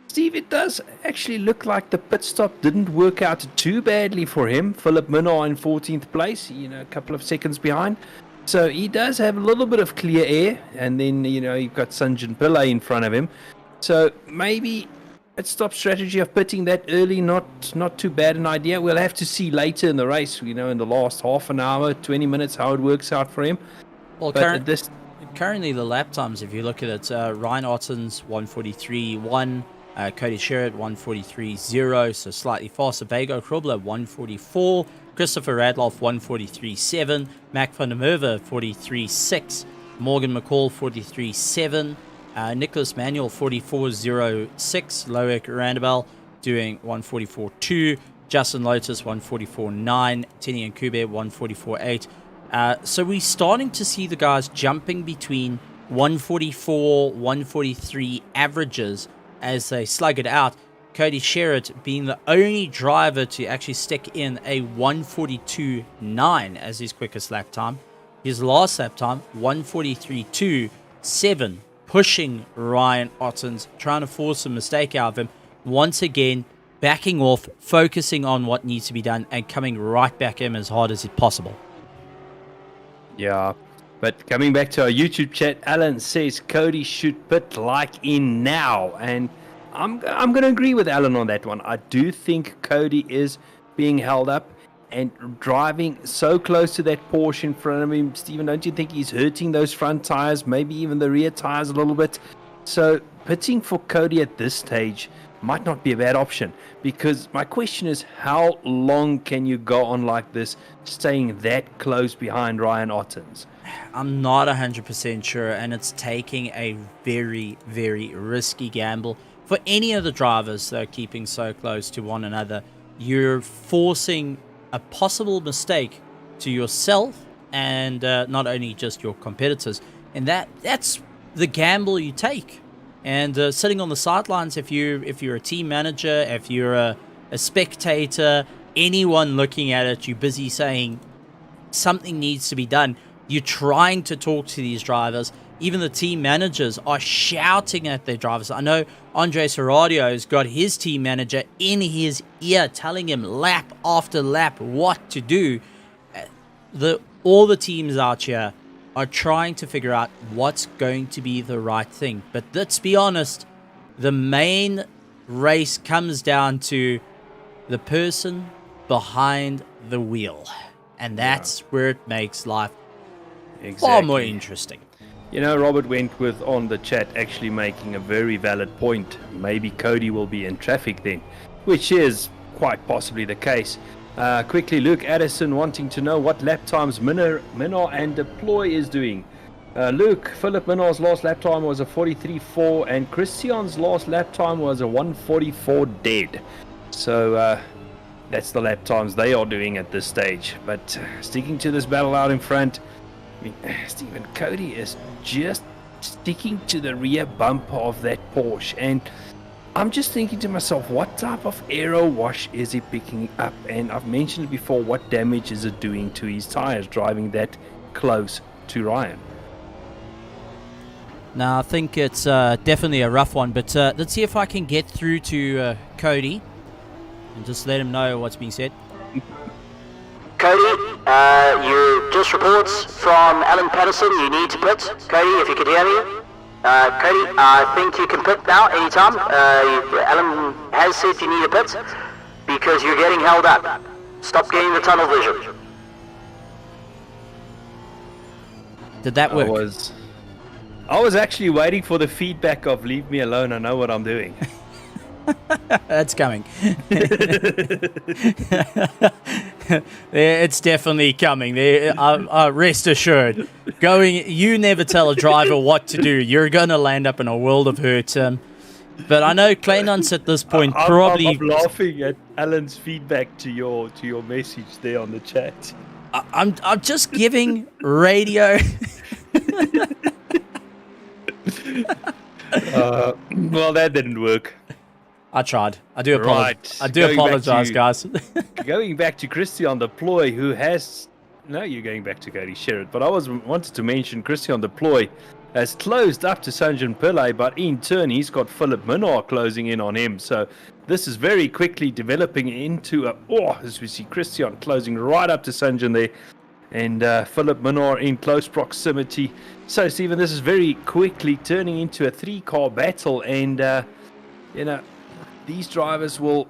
Steve, it does actually look like the pit stop didn't work out too badly for him. Philip Minnar in 14th place, a couple of seconds behind. So he does have a little bit of clear air, and then, you've got Sanjan Pillay in front of him. So maybe pit stop strategy of pitting that early, not too bad an idea. We'll have to see later in the race, in the last half an hour, 20 minutes, how it works out for him. Well, currently the lap times, if you look at it, Ryan Otten's 1:43.1, Cody Sherritt 1:43.0, so slightly faster. Vago Krubler 1:44, Christopher Radloff 1:43.7, Mac van der Merwe 43.6, Morgan McCall 43.7, Nicholas Manuel 44.06, Loic Randabel doing 1:44.2, Justin Lotus 1:44.9, Tini Nkube 1:44.8. So we're starting to see the guys jumping between 1:44, 1:43 averages as they slug it out. Cody Sherritt being the only driver to actually stick in a 1:42.9 as his quickest lap time. His last lap time, 1:43.2.7, pushing Ryan Otten's, trying to force a mistake out of him. Once again, backing off, focusing on what needs to be done, and coming right back in as hard as possible. Yeah, but coming back to our YouTube chat, Alan says Cody should pit like in now, and I'm going to agree with Alan on that one. I do think Cody is being held up and driving so close to that Porsche in front of him. Stephen, don't you think he's hurting those front tires, maybe even the rear tires a little bit? So pitting for Cody at this stage might not be a bad option, because my question is, how long can you go on like this, staying that close behind Ryan Otten's? I'm not 100% sure, and it's taking a very, very risky gamble. For any of the drivers that are keeping so close to one another, you're forcing a possible mistake to yourself and not only just your competitors. And that's the gamble you take. And sitting on the sidelines, if you're a team manager, if you're a spectator, anyone looking at it, you're busy saying something needs to be done. You're trying to talk to these drivers. Even the team managers are shouting at their drivers. I know Andre Serradio's got his team manager in his ear telling him lap after lap what to do. All the teams out here are trying to figure out what's going to be the right thing. But let's be honest, the main race comes down to the person behind the wheel. And that's where it makes life far more interesting. Robert Wentworth on the chat actually making a very valid point. Maybe Cody will be in traffic then, which is quite possibly the case. Quickly, Luke Addison wanting to know what lap times Minor and Deploy is doing. Luke, Philip Minor's last lap time was a 43.4 and Christian's last lap time was a 144 dead. So that's the lap times they are doing at this stage. But sticking to this battle out in front, I mean, Stephen Cody is just sticking to the rear bumper of that Porsche, and I'm just thinking to myself, what type of aero wash is he picking up? And I've mentioned it before, what damage is it doing to his tires driving that close to Ryan? Now, I think it's definitely a rough one, but let's see if I can get through to Cody and just let him know what's being said. Cody, you just reports from Alan Patterson, you need to pit. Cody, if you could hear me. Cody, I think you can pit now, anytime. Alan has said you need a pit because you're getting held up. Stop getting the tunnel vision. Did that work? I was actually waiting for the feedback of leave me alone, I know what I'm doing. That's coming. It's definitely coming. Rest assured. You never tell a driver what to do. You're going to land up in a world of hurt. But I know Kleinans at this point probably... I'm laughing at Alan's feedback to your message there on the chat. I'm just giving radio... Well, that didn't work. I tried. I do apologize. Right. I do apologize, guys. Going back to Christian Deploy, who has... No, you're going back to Cody Sherritt, but I wanted to mention Christian Deploy has closed up to Sanjan Pillay, but in turn, he's got Philip Minor closing in on him. So this is very quickly developing into as we see Christian closing right up to Sanjan there, and Philip Minor in close proximity. So, Stephen, this is very quickly turning into a three-car battle, and, these drivers will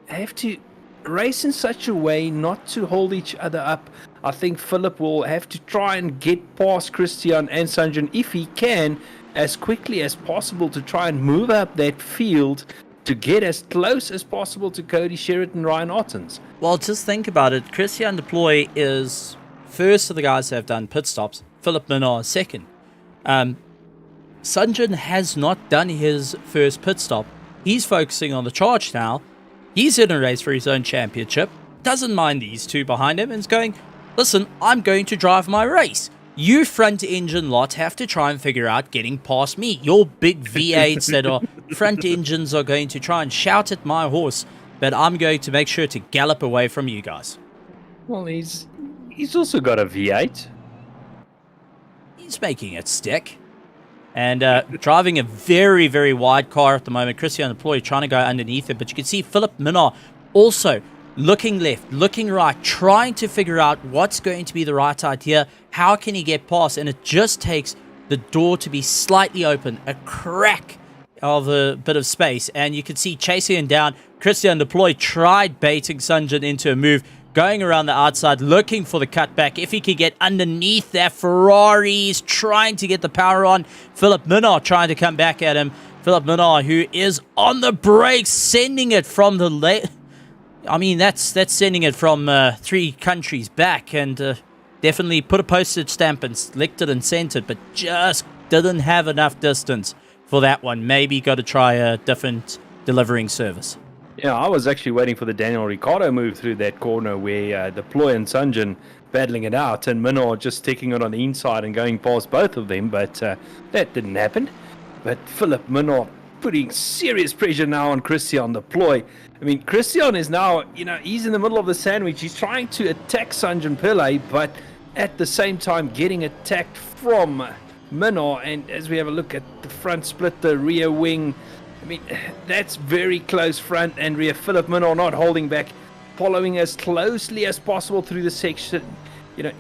have to race in such a way not to hold each other up. I think Philip will have to try and get past Christian and Sanjan, if he can, as quickly as possible to try and move up that field to get as close as possible to Cody Sherritt and Ryan Ottens. Well, just think about it. Christian Deploy is first of the guys that have done pit stops. Philip Minor second. Sanjan has not done his first pit stop. He's focusing on the charge now. He's in a race for his own championship. Doesn't mind these two behind him and is going, listen, I'm going to drive my race. You front engine lot have to try and figure out getting past me. Your big V8s that are front engines are going to try and shout at my horse, but I'm going to make sure to gallop away from you guys. Well, he's also got a V8. He's making it stick. And driving a very, very wide car at the moment. Christian Deploy trying to go underneath it. But you can see Philip Minor also looking left, looking right, trying to figure out what's going to be the right idea. How can he get past? And it just takes the door to be slightly open, a crack of a bit of space. And you can see chasing him down. Christian Deploy tried baiting Sanjan into a move, going around the outside, looking for the cutback. If he could get underneath that Ferrari, he's trying to get the power on. Philip Minor trying to come back at him. Philip Minor, who is on the brakes, sending it from the left. I mean, that's sending it from 3 countries back, and definitely put a postage stamp and licked it and sent it, but just didn't have enough distance for that one. Maybe got to try a different delivering service. Yeah, I was actually waiting for the Daniel Ricciardo move through that corner where Deploy and Sanjan battling it out and Minor just taking it on the inside and going past both of them, but that didn't happen. But Philip Minor putting serious pressure now on Christian Deploy. I mean, Christian is now, he's in the middle of the sandwich. He's trying to attack Sanjan Pillay, but at the same time getting attacked from Minor. And as we have a look at the front split, the rear wing, I mean, that's very close front and rear. Philip Minor not holding back, following as closely as possible through the section.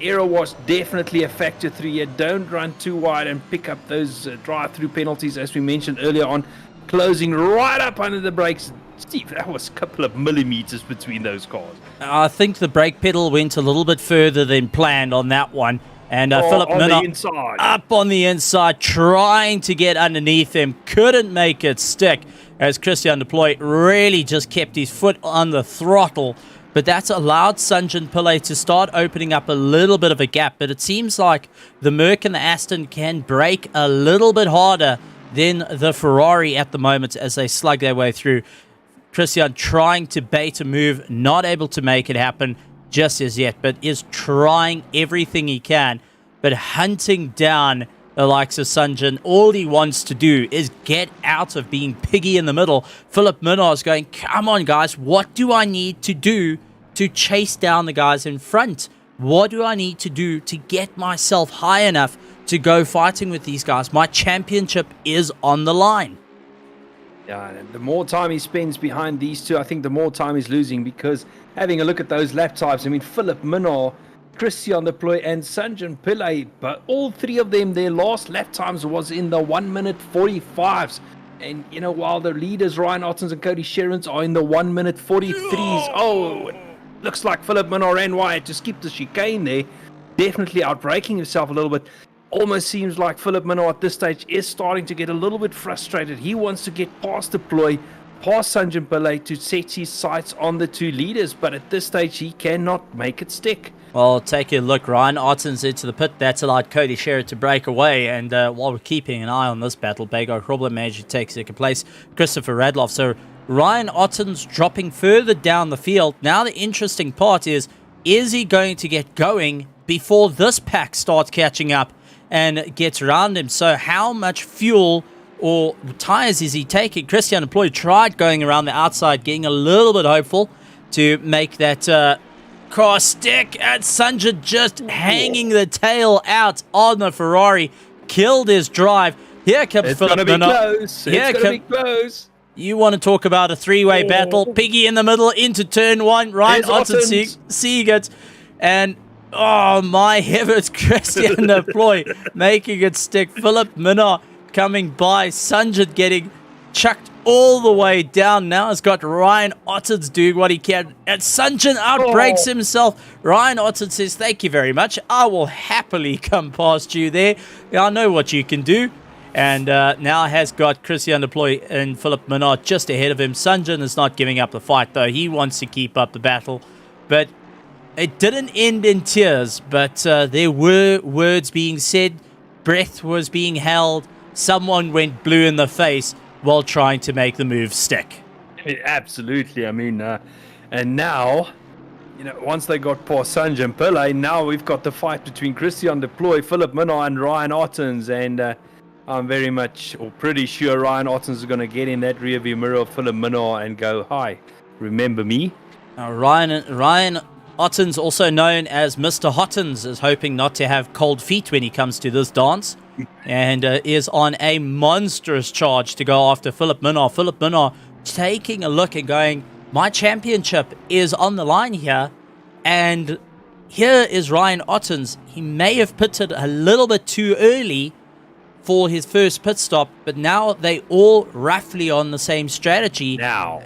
Aero was definitely a factor through here. Don't run too wide and pick up those drive-through penalties, as we mentioned earlier on. Closing right up under the brakes. Steve, that was a couple of millimeters between those cars. I think the brake pedal went a little bit further than planned on that one. And Philip Minor up on the inside, trying to get underneath him. Couldn't make it stick as Christian Deploy really just kept his foot on the throttle but that's allowed Sanjin Pillay to start opening up a little bit of a gap. But it seems like the Merc and the Aston can brake a little bit harder than the Ferrari at the moment as they slug their way through. Christian trying to bait a move, not able to make it happen just as yet, but is trying everything he can, but hunting down the likes of Sanjin. All he wants to do is get out of being piggy in the middle. Philip Minnaar is going, come on guys, what do I need to do to chase down the guys in front? What do I need to do to get myself high enough to go fighting with these guys? My championship is on the line. Yeah, and the more time he spends behind these two, I think the more time he's losing, because having a look at those lap times, I mean, Philip Minnaar, Christian De Plooy and Sanjin Pillay, but all three of them, their last lap times was in the 1 minute 45s. And, you know, while the leaders, Ryan Ottens and Cody Sherrans, are in the 1 minute 43s. Oh, it looks like Philip Minnaar ran wide to skip the chicane there. Definitely outbraking himself a little bit. Almost seems like Philip Minnaar at this stage is starting to get a little bit frustrated. He wants to get past De Plooy, past Sanjin Pillay to set his sights on the two leaders. But at this stage, he cannot make it stick. Well, take a look. Ryan Ottens into the pit. That's allowed Cody Sherrod to break away. And while we're keeping an eye on this battle, Bago Problem takes second place. Christopher Radloff. So Ryan Ottens dropping further down the field. Now the interesting part is he going to get going before this pack starts catching up and gets around him? So how much fuel or tires is he taking? Christian De Plooy tried going around the outside, getting a little bit hopeful to make that car stick, and Sanjin just hanging the tail out on the Ferrari, killed his drive. Here comes Philip Minnaar. It's going to be close. You want to talk about a three-way battle? Piggy in the middle into turn one. Ryan Ottens seeing it, and oh my heavens, Christian De Plooy making it stick. Philip Minnaar coming by. Sanjin getting chucked all the way down. Now it's got Ryan Ottens doing what he can, and Sanjin outbreaks himself. Ryan Ottens says, thank you very much. I will happily come past you there. I know what you can do. And now has got Christian De Plooy and Philip Minnaar just ahead of him. Sanjin is not giving up the fight, though. He wants to keep up the battle. But it didn't end in tears, but there were words being said. Breath was being held. Someone went blue in the face while trying to make the move stick. Absolutely. I mean, and now, you know, once they got past Sanjin Pillay, now we've got the fight between Christian De Plooy, Philip Minnaar, and Ryan Ottens. And I'm very much, or pretty sure, Ryan Ottens is going to get in that rearview mirror of Philip Minnaar and go, hi, remember me? Ryan Ottens, also known as Mr. Hottens, is hoping not to have cold feet when he comes to this dance, and is on a monstrous charge to go after Philip Minnaar. Philip Minnaar taking a look and going, my championship is on the line here, and here is Ryan Ottens. He may have pitted a little bit too early for his first pit stop, but now they all roughly on the same strategy. Now.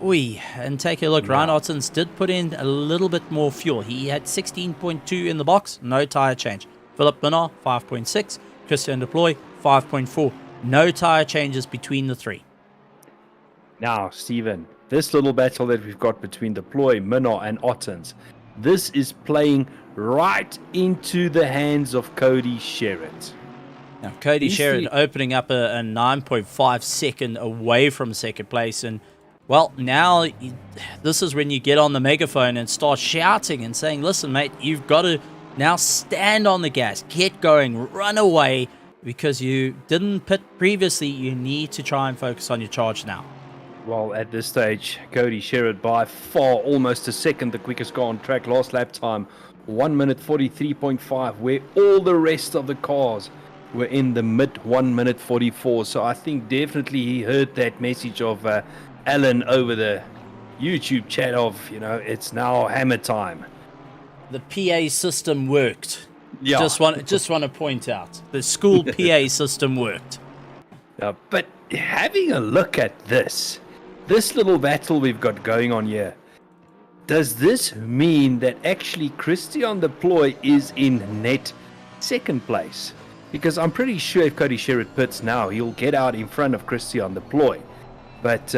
And take a look. Ryan Ottens did put in a little bit more fuel. He had 16.2 in the box, no tire change. Philip Minnaar, 5.6. Christian De Plooy, 5.4. No tire changes between the three. Now, Stephen, this little battle that we've got between De Plooy, Minnaar, and Ottens, this is playing right into the hands of Cody Sherrod. Now, Cody Sherrod opening up a 9.5 second away from second place. And, well, now this is when you get on the megaphone and start shouting and saying, listen, mate, you've got to now stand on the gas, get going, run away, because you didn't pit previously. You need to try and focus on your charge now. Well, at this stage, Cody Sherrod by far almost a second the quickest car on track. Last lap time, 1 minute 43.5, where all the rest of the cars were in the mid 1 minute 44. So I think definitely he heard that message of Alan over the YouTube chat of, you know, it's now hammer time. The PA system worked. Yeah. Just want to point out, the school PA system worked. But having a look at this little battle we've got going on here, does this mean that actually Christian De Plooy is in net second place? Because I'm pretty sure if Cody Sherrod pits now, he'll get out in front of Christian De Plooy. But,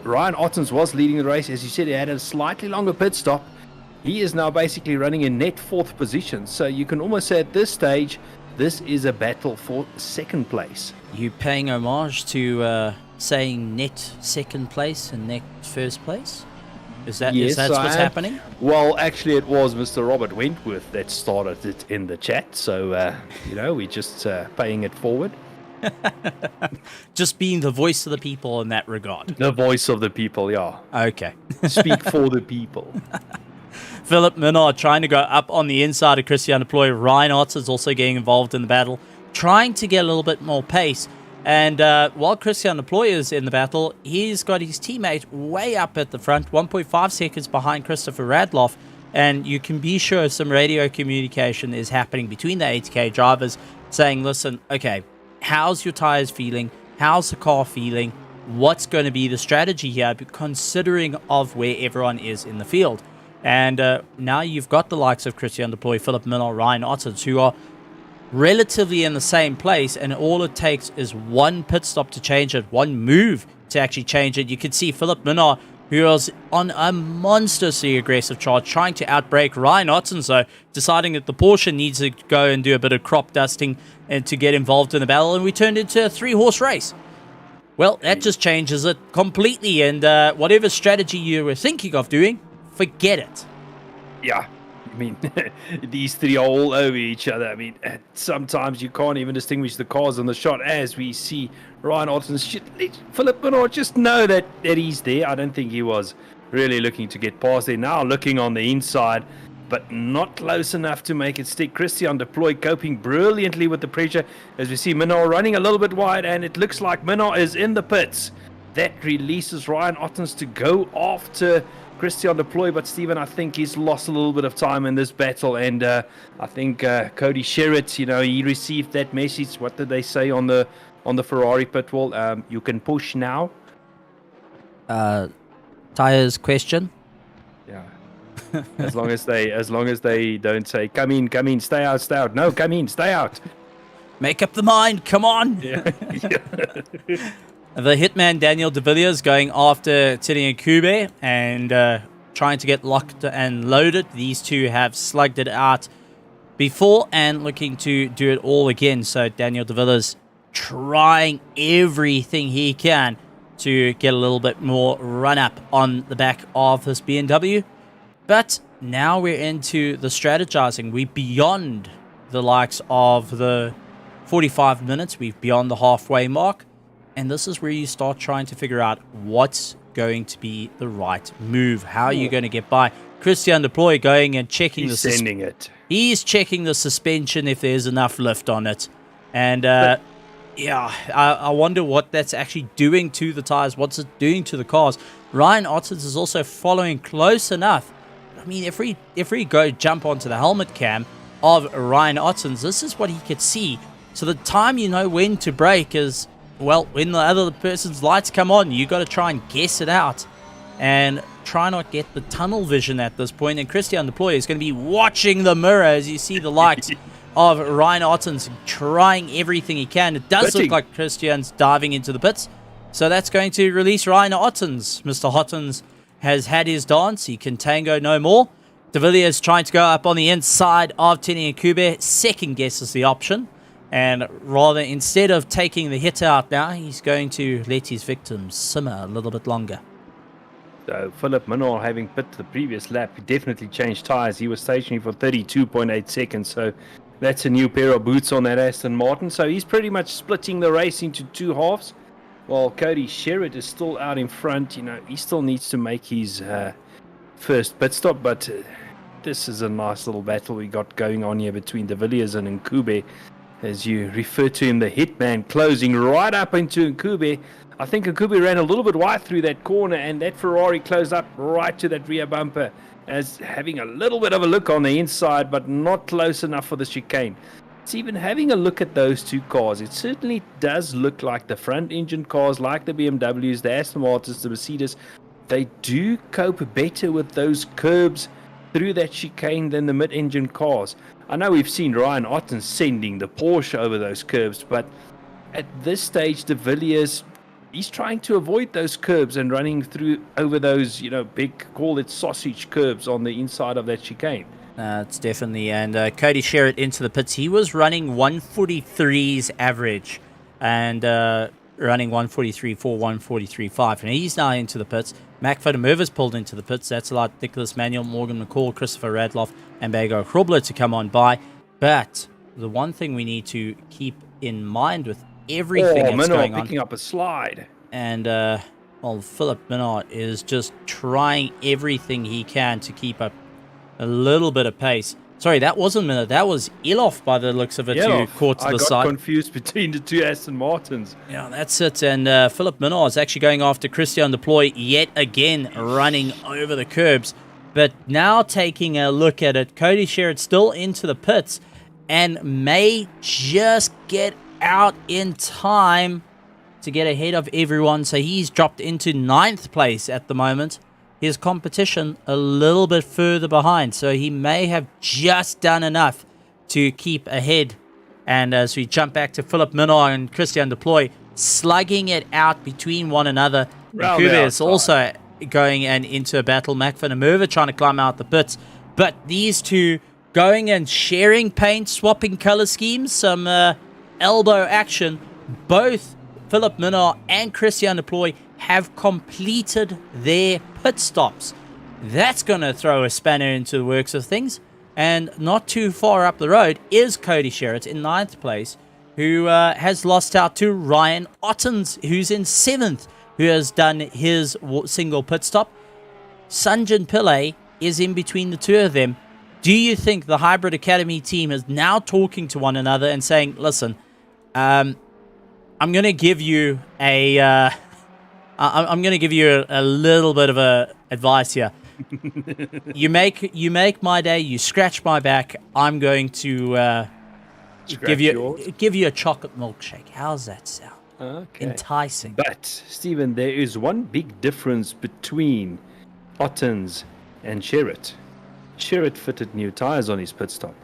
Ryan Ottens was leading the race. As you said, he had a slightly longer pit stop. He is now basically running in net 4th position. So you can almost say at this stage, this is a battle for 2nd place. You paying homage to saying net 2nd place and net 1st place? Is that Yes, what's happening? Well, actually, it was Mr. Robert Wentworth that started it in the chat. So, we're just paying it forward. Just being the voice of the people in that regard. The voice of the people, yeah. Okay. Speak for the people. Philip Minard trying to go up on the inside of Christian Deploy. Ryan Ottens is also getting involved in the battle, trying to get a little bit more pace. And while Christian Deploy is in the battle, he's got his teammate way up at the front, 1.5 seconds behind Christopher Radloff. And you can be sure some radio communication is happening between the 80k drivers saying, listen, okay, how's your tires feeling? How's the car feeling? What's going to be the strategy here, considering of where everyone is in the field? And now you've got the likes of Christian Deploy, Philip Minard, Ryan Ottens, who are relatively in the same place, and all it takes is one pit stop to change it, one move to actually change it. You can see Philip Minard, who was on a monstrously aggressive charge, trying to outbrake Ryan Ottens, though, deciding that the Porsche needs to go and do a bit of crop dusting and to get involved in the battle, and we turned into a 3-horse race. Well, that just changes it completely, and whatever strategy you were thinking of doing, forget it. Yeah. I mean, these three are all over each other. I mean, sometimes you can't even distinguish the cars on the shot, as we see Ryan Ottens. Philip Minard just know that he's there. I don't think he was really looking to get past there. Now looking on the inside, but not close enough to make it stick. Christian Deploy coping brilliantly with the pressure, as we see Minard running a little bit wide, and it looks like Minard is in the pits. That releases Ryan Ottens to go after Christian Deploy, but Stephen, I think he's lost a little bit of time in this battle, and I think Cody Sherritt, he received that message. What did they say on the Ferrari pit wall? You can push now. Tires question. Yeah. as long as they don't say come in, stay out. No, come in, stay out. Make up the mind. Come on. Yeah. The hitman Daniel De Villiers going after Tinian Kube and trying to get locked and loaded. These two have slugged it out before and looking to do it all again. So Daniel De Villiers trying everything he can to get a little bit more run up on the back of this BMW. But now we're into the strategizing. We're beyond the likes of the 45 minutes. We're beyond the halfway mark. And this is where you start trying to figure out what's going to be the right move. How are you going to get by? Christian Deploy going and checking He's checking the suspension if there's enough lift on it. And I wonder what that's actually doing to the tires. What's it doing to the cars? Ryan Ottens is also following close enough. I mean, if we go jump onto the helmet cam of Ryan Ottens, this is what he could see. So the time you know when to brake is, well, when the other person's lights come on, you got to try and guess it out and try not get the tunnel vision at this point. And Christian Deploy is going to be watching the mirror as you see the lights of Ryan Ottens trying everything he can. It does look like Christian's diving into the pits. So that's going to release Ryan Ottens. Mr. Ottens has had his dance. He can tango no more. De Villiers trying to go up on the inside of Tinian Kube. Second guesses the option. And rather, instead of taking the hit out now, he's going to let his victim simmer a little bit longer. So Philip Minard, having pit the previous lap, he definitely changed tyres. He was stationary for 32.8 seconds. So that's a new pair of boots on that Aston Martin. So he's pretty much splitting the race into two halves. While Cody Sherritt is still out in front, he still needs to make his first pit stop. But this is a nice little battle we got going on here between De Villiers and Nkube. As you refer to him, the hitman closing right up into Nkube. I think Nkube ran a little bit wide through that corner, and that Ferrari closed up right to that rear bumper, as having a little bit of a look on the inside, but not close enough for the chicane. It's even having a look at those two cars. It certainly does look like the front engine cars, like the BMWs, the Aston Martins, the Mercedes. They do cope better with those curbs through that chicane than the mid-engine cars. I know we've seen Ryan Ottens sending the Porsche over those curves, but at this stage, De Villiers, he's trying to avoid those curbs and running through over those, big, call it sausage curbs on the inside of that chicane. It's definitely. And Cody Sherritt into the pits. He was running 143's average and running 143.4, 143.5. And he's now into the pits. Mac Mervis pulled into the pits. That's allowed Nicholas Manuel, Morgan McCall, Christopher Radloff, and Bego Krobler to come on by. But the one thing we need to keep in mind with everything that's going on... picking up a slide. And, Philip Minard is just trying everything he can to keep up a little bit of pace. Sorry, that wasn't Minard. That was Elof by the looks of it, who caught to the side. I got confused between the two Aston Martins. Yeah, that's it. And Philip Minard is actually going after Christian Deploy yet again, running over the curbs. But now taking a look at it, Cody Sherritt still into the pits and may just get out in time to get ahead of everyone. So he's dropped into 9th place at the moment. His competition a little bit further behind, so he may have just done enough to keep ahead. And as we jump back to Philip Minard and Christian Deploy slugging it out between one another, Kuba is also going and into a battle. Macfin and Merva trying to climb out the pits, but these two going and sharing paint, swapping color schemes, some elbow action. Both Philip Minard and Christian Deploy have completed their pit stops. That's going to throw a spanner into the works of things. And not too far up the road is Cody Sherritt in 9th place, who has lost out to Ryan Ottens, who's in 7th, who has done his single pit stop. Sanjan Pillay is in between the two of them. Do you think the Hybrid Academy team is now talking to one another and saying, listen, I'm going to give you a... I'm going to give you a little bit of advice here. You make my day. You scratch my back. I'm going to give you a chocolate milkshake. How's that sound? Okay. Enticing. But Stephen, there is one big difference between Ottens and Sherritt. Sherritt fitted new tires on his pit stop.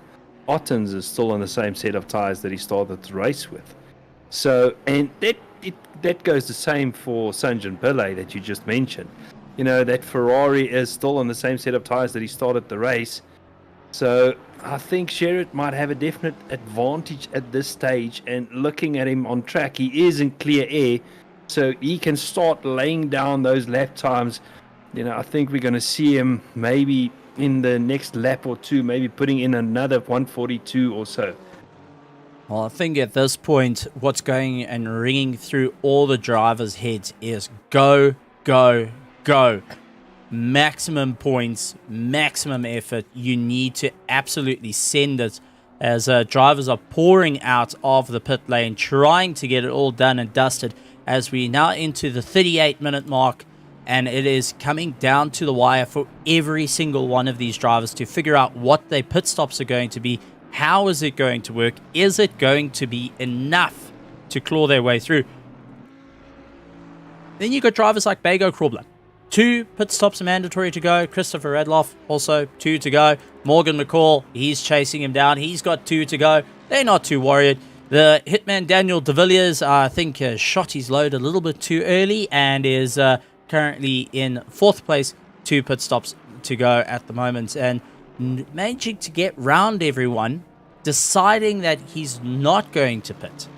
Ottens is still on the same set of tires that he started the race with. So, and that goes the same for Sanjan Pillay that you just mentioned. That Ferrari is still on the same set of tires that he started the race. So I think Sherritt might have a definite advantage at this stage. And looking at him on track, he is in clear air. So he can start laying down those lap times. I think we're going to see him maybe in the next lap or two, maybe putting in another 142 or so. Well, I think at this point, what's going and ringing through all the drivers' heads is go, go, go. Maximum points, maximum effort. You need to absolutely send it as drivers are pouring out of the pit lane, trying to get it all done and dusted as we now into the 38-minute mark. And it is coming down to the wire for every single one of these drivers to figure out what their pit stops are going to be. How is it going to work? Is it going to be enough to claw their way through? Then you've got drivers like Bego Krobler. 2 pit stops are mandatory to go. Christopher Radloff, also 2 to go. Morgan McCall, he's chasing him down. He's got 2 to go. They're not too worried. The hitman Daniel De Villiers, I think, shot his load a little bit too early and is currently in 4th place. 2 pit stops to go at the moment. And managing to get round everyone, deciding that he's not going to pit.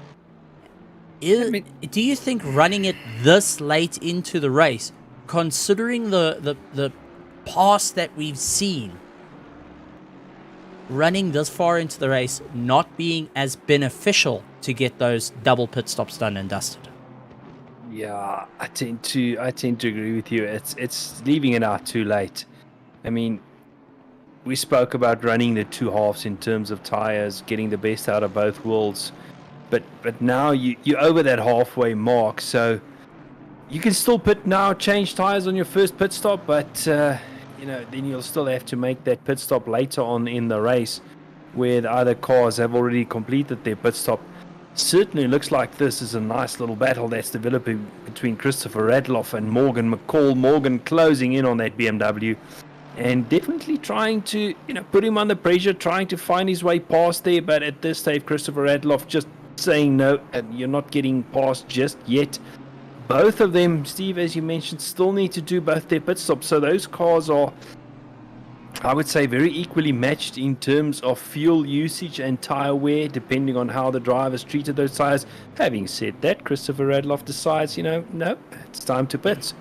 Do you think running it this late into the race, considering the past that we've seen, running this far into the race not being as beneficial to get those double pit stops done and dusted? Yeah, I tend to agree with you. It's leaving it out too late. I mean, we spoke about running the 2 halves in terms of tires, getting the best out of both worlds, but now you're over that halfway mark, so you can still change tires on your first pit stop, but then you'll still have to make that pit stop later on in the race, where the other cars have already completed their pit stop. Certainly looks like this is a nice little battle that's developing between Christopher Radloff and Morgan McCall. Morgan closing in on that BMW. And definitely trying to, put him under pressure, trying to find his way past there. But at this stage, Christopher Radloff just saying no, and you're not getting past just yet. both of them, Steve, as you mentioned, still need to do both their pit stops. So those cars are, I would say, very equally matched in terms of fuel usage and tyre wear, depending on how the drivers treated those tyres. Having said that, Christopher Radloff decides, no, it's time to pit.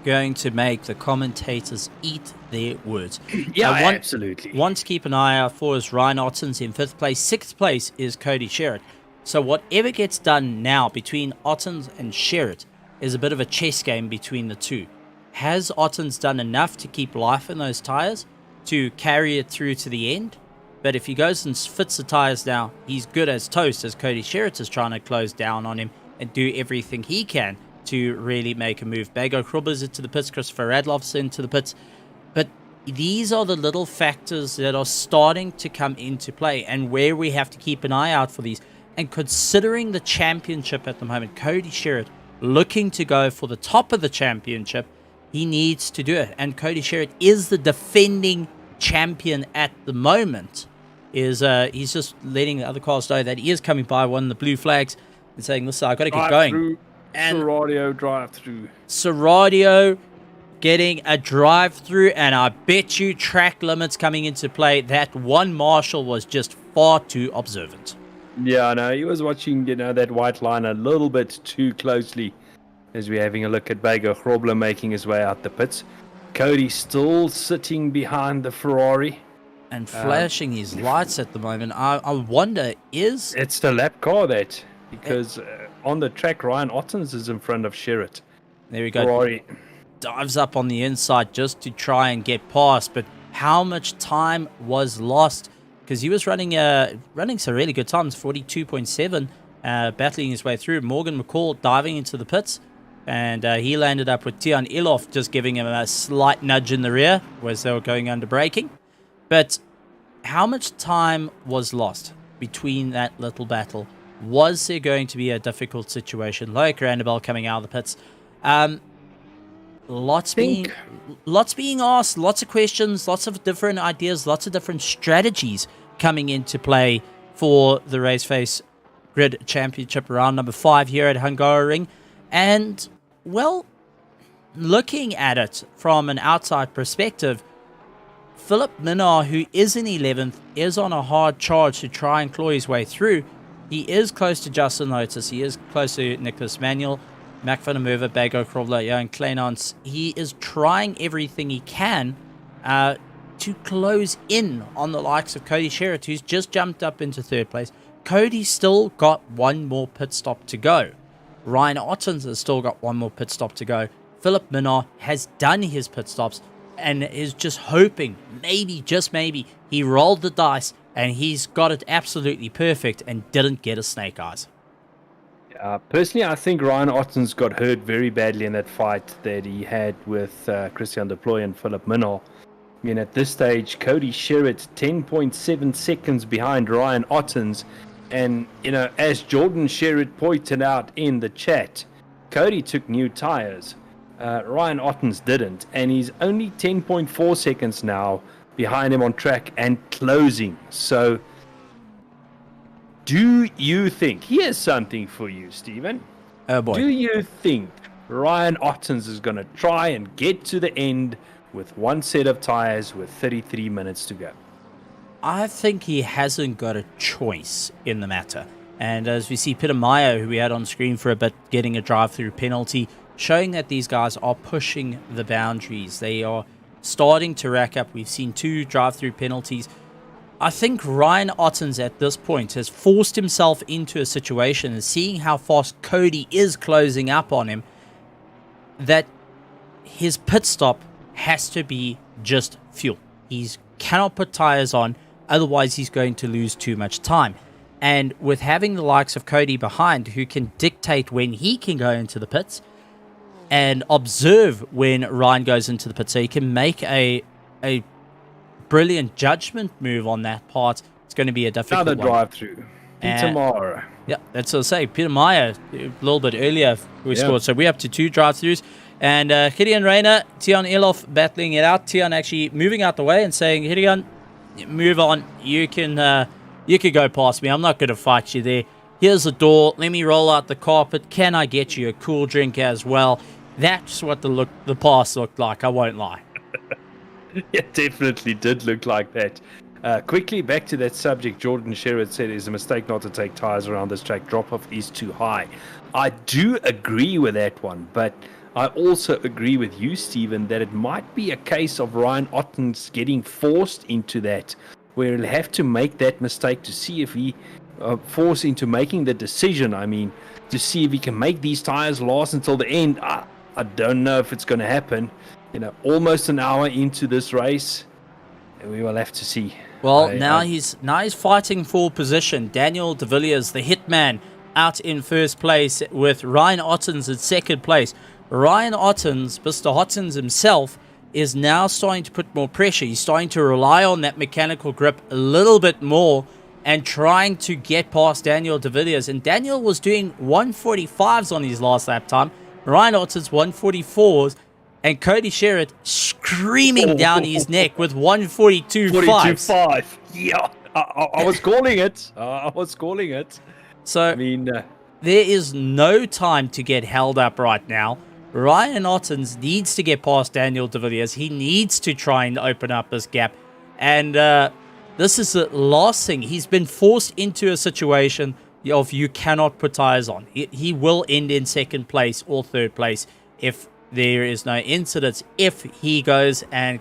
Going to make the commentators eat their words. Yeah, absolutely. One to keep an eye out for is Ryan Otten's in 5th place. 6th place is Cody Sherritt. So whatever gets done now between Ottens and Sherritt is a bit of a chess game between the two. Has Ottens done enough to keep life in those tyres to carry it through to the end? But if he goes and fits the tyres now, he's good as toast, as Cody Sherritt is trying to close down on him and do everything he can to really make a move. Bago Krubber's into the pits, Christopher Radloff's into the pits. But these are the little factors that are starting to come into play and where we have to keep an eye out for these. And considering the championship at the moment, Cody Sherritt looking to go for the top of the championship, he needs to do it. And Cody Sherritt is the defending champion at the moment. He's just letting the other cars know that he is coming by one of the blue flags and saying, listen, I've got to get going. And Seradio drive-through. Seradio getting a drive-through, and I bet you track limits coming into play. That one marshal was just far too observant. Yeah, no, he was watching, that white line a little bit too closely as we're having a look at Bago Grobler making his way out the pits. Cody still sitting behind the Ferrari. And flashing his lights at the moment. I wonder, It's the lap car because on the track, Ryan Ottens is in front of Sherritt. There we go. Ferrari dives up on the inside just to try and get past, but how much time was lost? Because he was running some really good times, 42.7, battling his way through. Morgan McCall diving into the pits, and he landed up with Tian Iloff just giving him a slight nudge in the rear as they were going under braking. But how much time was lost between that little battle? Was there going to be a difficult situation? Loic Randabel coming out of the pits. Lots being asked, lots of questions, lots of different ideas, lots of different strategies coming into play for the RaceFace Grid Championship round number 5 here at Hungaroring. And, well, looking at it from an outside perspective, Philip Minnaar, who is in 11th, is on a hard charge to try and claw his way through. He is close to Justin Lotus. He is close to Nicholas Manuel, Mac van der Merwe, Bago Krobler, Johan Kleinans. He is trying everything he can to close in on the likes of Cody Sherritt, who's just jumped up into 3rd place. Cody's still got one more pit stop to go. Ryan Ottens has still got one more pit stop to go. Philip Minnaar has done his pit stops and is just hoping, maybe, just maybe, he rolled the dice and he's got it absolutely perfect and didn't get a snake eyes. Personally, I think Ryan Ottens got hurt very badly in that fight that he had with Christian De Ploy and Philip Minnaar. I mean, at this stage, Cody Sherritt 10.7 seconds behind Ryan Ottens. And, as Jordan Sherritt pointed out in the chat, Cody took new tires. Ryan Ottens didn't. And he's only 10.4 seconds now behind him on track and closing. So, do you think, here's something for you, Stephen. Oh boy. Do you think Ryan Ottens is going to try and get to the end with one set of tires with 33 minutes to go? I think he hasn't got a choice in the matter. And as we see Peter Meyer, who we had on screen for a bit, getting a drive-through penalty, showing that these guys are pushing the boundaries. They are starting to rack up. We've seen 2 drive-through penalties. I think Ryan Ottens at this point has forced himself into a situation, and seeing how fast Cody is closing up on him, that his pit stop has to be just fuel. He cannot put tires on, otherwise he's going to lose too much time. And with having the likes of Cody behind, who can dictate when he can go into the pits and observe when Ryan goes into the pits, so he can make a brilliant judgment move on that part. It's going to be a difficult Another drive-through. Peter Meyer. Yeah, that's what I say. Peter Meyer, a little bit earlier, we scored. So we're up to 2 drive-throughs. And Gideon Reyna, Tian Elof battling it out. Tian actually moving out the way and saying, Gideon, move on. You can go past me. I'm not going to fight you there. Here's the door. Let me roll out the carpet. Can I get you a cool drink as well? That's what the pass looked like. I won't lie. It definitely did look like that. Quickly back to that subject, Jordan Sherrod said it's a mistake not to take tires around this track. Drop-off is too high. I do agree with that one, but I also agree with you, Stephen, that it might be a case of Ryan Ottens getting forced into that, where he'll have to make that mistake to see if he forced into making the decision. I mean, to see if he can make these tires last until the end. I don't know if it's going to happen. Almost an hour into this race, and we will have to see. Well, now he's fighting for position. Daniel de Villiers, the hitman, out in first place with Ryan Ottens in second place. Ryan Ottens, Mr. Ottens himself, is now starting to put more pressure. He's starting to rely on that mechanical grip a little bit more and trying to get past Daniel de Villiers. And Daniel was doing 145s on his last lap time. Ryan Ottens 144s. And Cody Sherrod screaming down his neck with 142.5. Yeah, I was calling it. I was calling it. So, I mean, there is no time to get held up right now. Ryan Ottens needs to get past Daniel de Villiers. He needs to try and open up this gap. And this is the last thing. He's been forced into a situation of you cannot put tires on. He will end in second place or third place if there is no incidents, if he goes and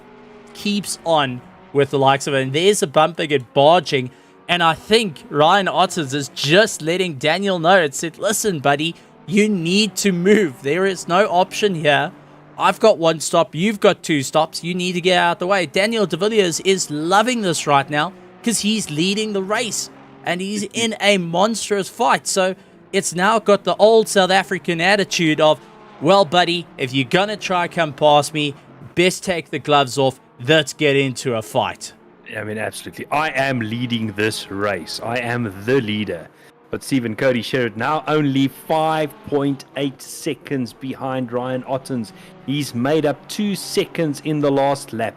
keeps on with the likes of it. And there's a bumping and barging. And I think Ryan Ottens is just letting Daniel know. It said, listen, buddy, you need to move. There is no option here. I've got one stop. You've got two stops. You need to get out of the way. Daniel de Villiers is loving this right now because he's leading the race. And he's in a monstrous fight. So it's now got the old South African attitude of, well, buddy, if you're going to try come past me, best take the gloves off. Let's get into a fight. I mean, absolutely. I am leading this race. I am the leader. But Stephen, Cody Sherrod now only 5.8 seconds behind Ryan Ottens. He's made up 2 seconds in the last lap.